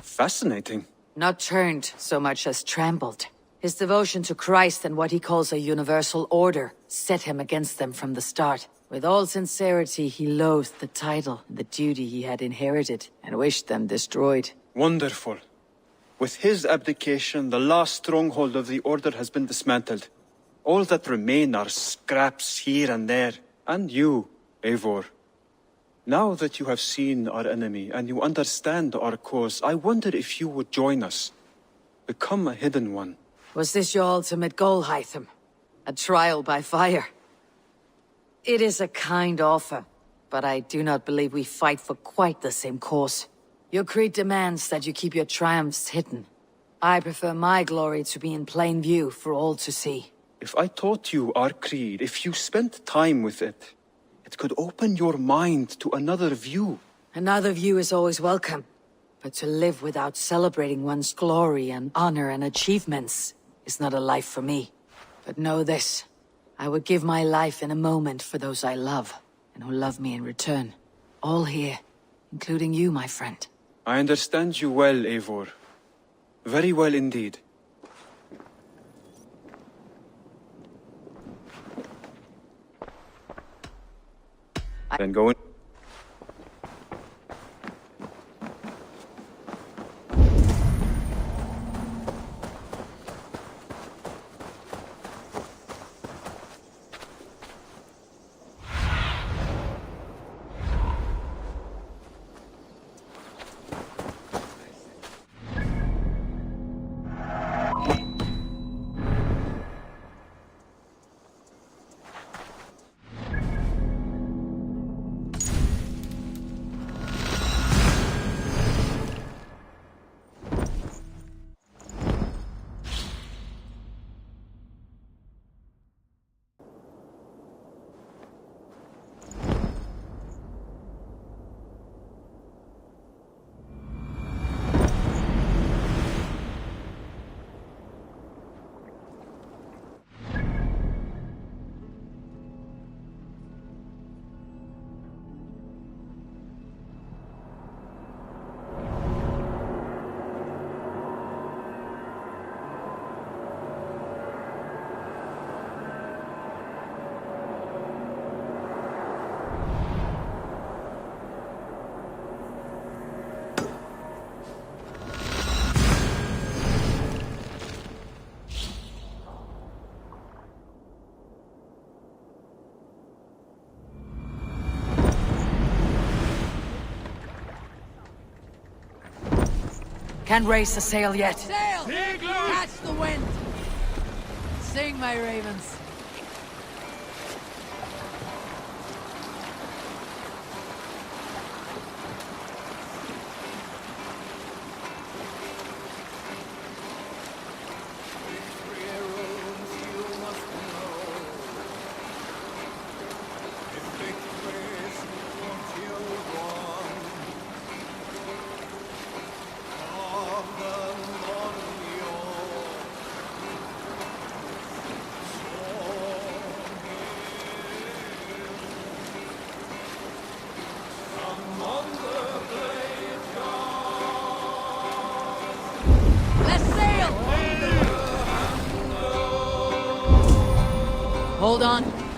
Fascinating. Not turned so much as trampled. His devotion to Christ and what he calls a universal order set him against them from the start. With all sincerity, he loathed the title and the duty he had inherited, and wished them destroyed. Wonderful. With his abdication, the last stronghold of the Order has been dismantled. All that remain are scraps here and there. And you, Eivor. Now that you have seen our enemy and you understand our cause, I wonder if you would join us. Become a hidden one. Was this your ultimate goal, Hytham? A trial by fire? It is a kind offer, but I do not believe we fight for quite the same cause. Your creed demands that you keep your triumphs hidden. I prefer my glory to be in plain view for all to see. If I taught you our creed, if you spent time with it, it could open your mind to another view. Another view is always welcome, but to live without celebrating one's glory and honor and achievements is not a life for me. But know this, I would give my life in a moment for those I love, and who love me in return. All here, including you, my friend. I understand you well, Eivor. Very well indeed. Then go in. Can't raise the sail yet. Sail! Catch the wind! Sing, my ravens. Hold on.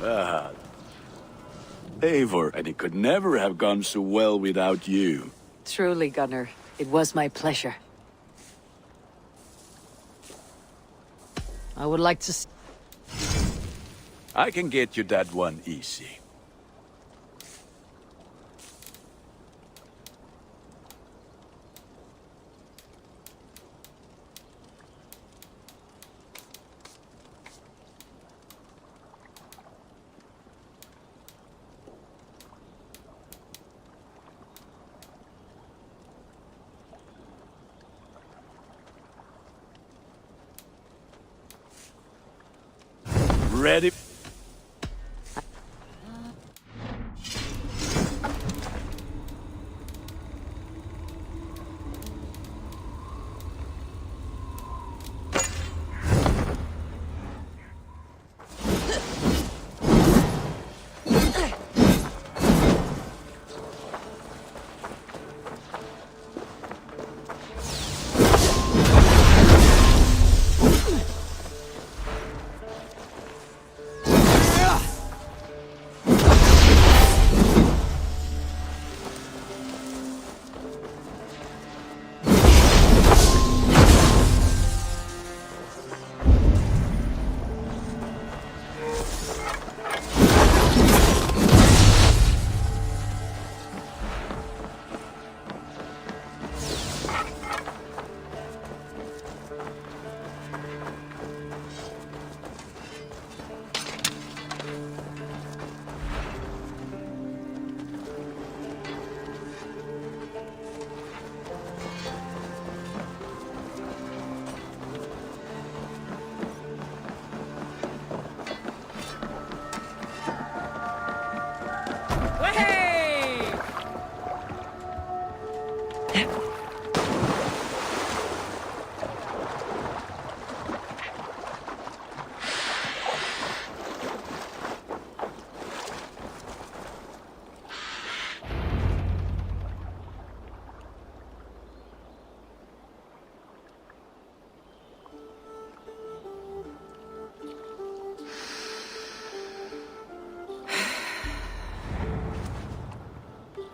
Ah, Eivor, and it could never have gone so well without you. Truly, Gunnar, it was my pleasure. I would like to I can get you that one easy. Ready?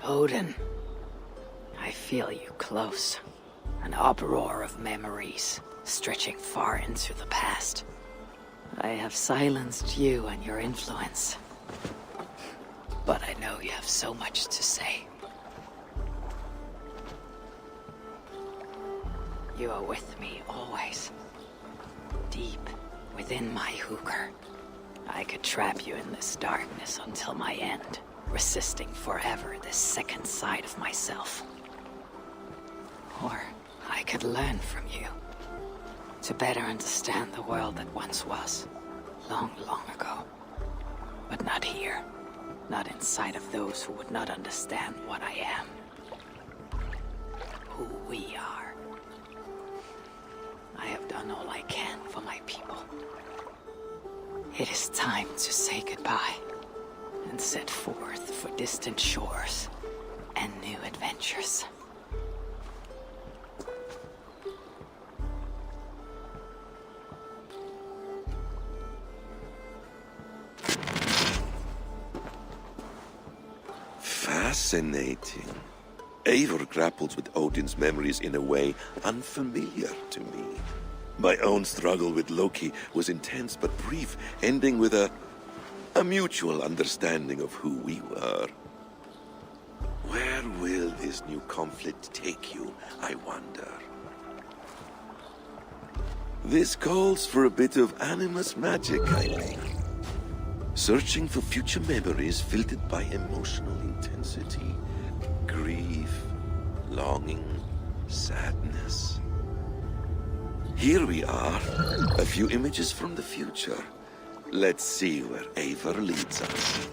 Odin, I feel you close. An uproar of memories, stretching far into the past. I have silenced you and your influence. But I know you have so much to say. You are with me always. Deep within my hooker. I could trap you in this darkness until my end, resisting forever this second side of myself. Or I could learn from you, to better understand the world that once was, long, long ago. But not here, not inside of those who would not understand what I am. Who we are. I have done all I can for my people. It is time to say goodbye, and set forth for distant shores and new adventures. Fascinating. Eivor grapples with Odin's memories in a way unfamiliar to me. My own struggle with Loki was intense but brief, ending with a mutual understanding of who we were. Where will this new conflict take you, I wonder? This calls for a bit of animus magic, I think. Searching for future memories filtered by emotional intensity, grief, longing, sadness. Here we are, a few images from the future. Let's see where Eivor leads us.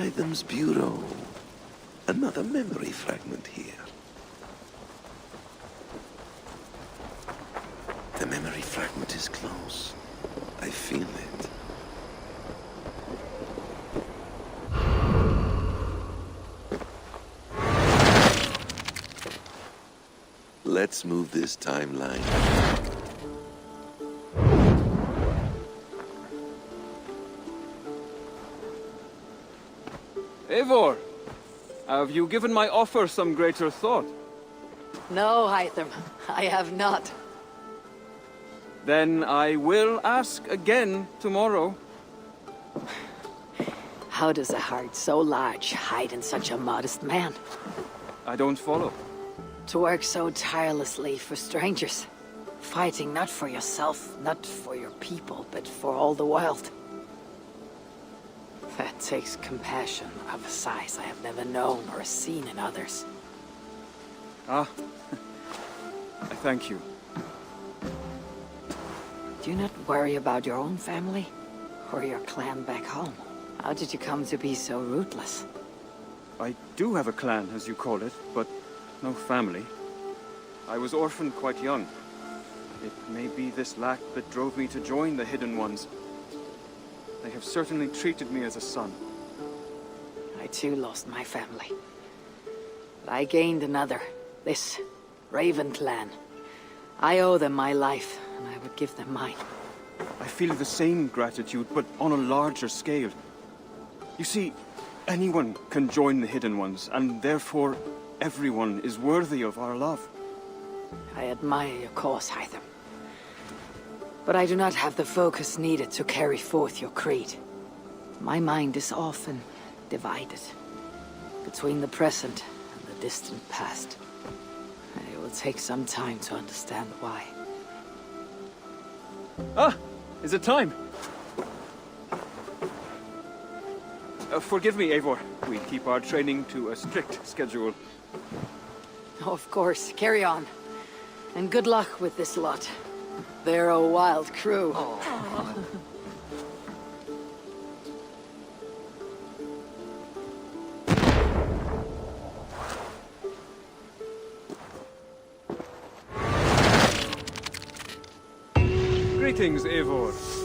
Hytham's bureau. Another memory fragment here. The memory fragment is close. I feel it. Let's move this timeline. Eivor, have you given my offer some greater thought? No, Hytham, I have not. Then I will ask again tomorrow. How does a heart so large hide in such a modest man? I don't follow. To work so tirelessly for strangers. Fighting not for yourself, not for your people, but for all the world. That takes compassion of a size I have never known or seen in others. Ah, I thank you. Do you not worry about your own family? Or your clan back home? How did you come to be so rootless? I do have a clan, as you call it, but no family. I was orphaned quite young. It may be this lack that drove me to join the Hidden Ones. They have certainly treated me as a son. I too lost my family. But I gained another. This Raven clan. I owe them my life, and I would give them mine. I feel the same gratitude, but on a larger scale. You see, anyone can join the Hidden Ones, and therefore everyone is worthy of our love. I admire your cause, Hytham. But I do not have the focus needed to carry forth your creed. My mind is often divided between the present and the distant past. It will take some time to understand why. Ah! Is it time? Forgive me, Eivor. We keep our training to a strict schedule. Oh, of course. Carry on. And good luck with this lot. They're a wild crew. Greetings, Eivor.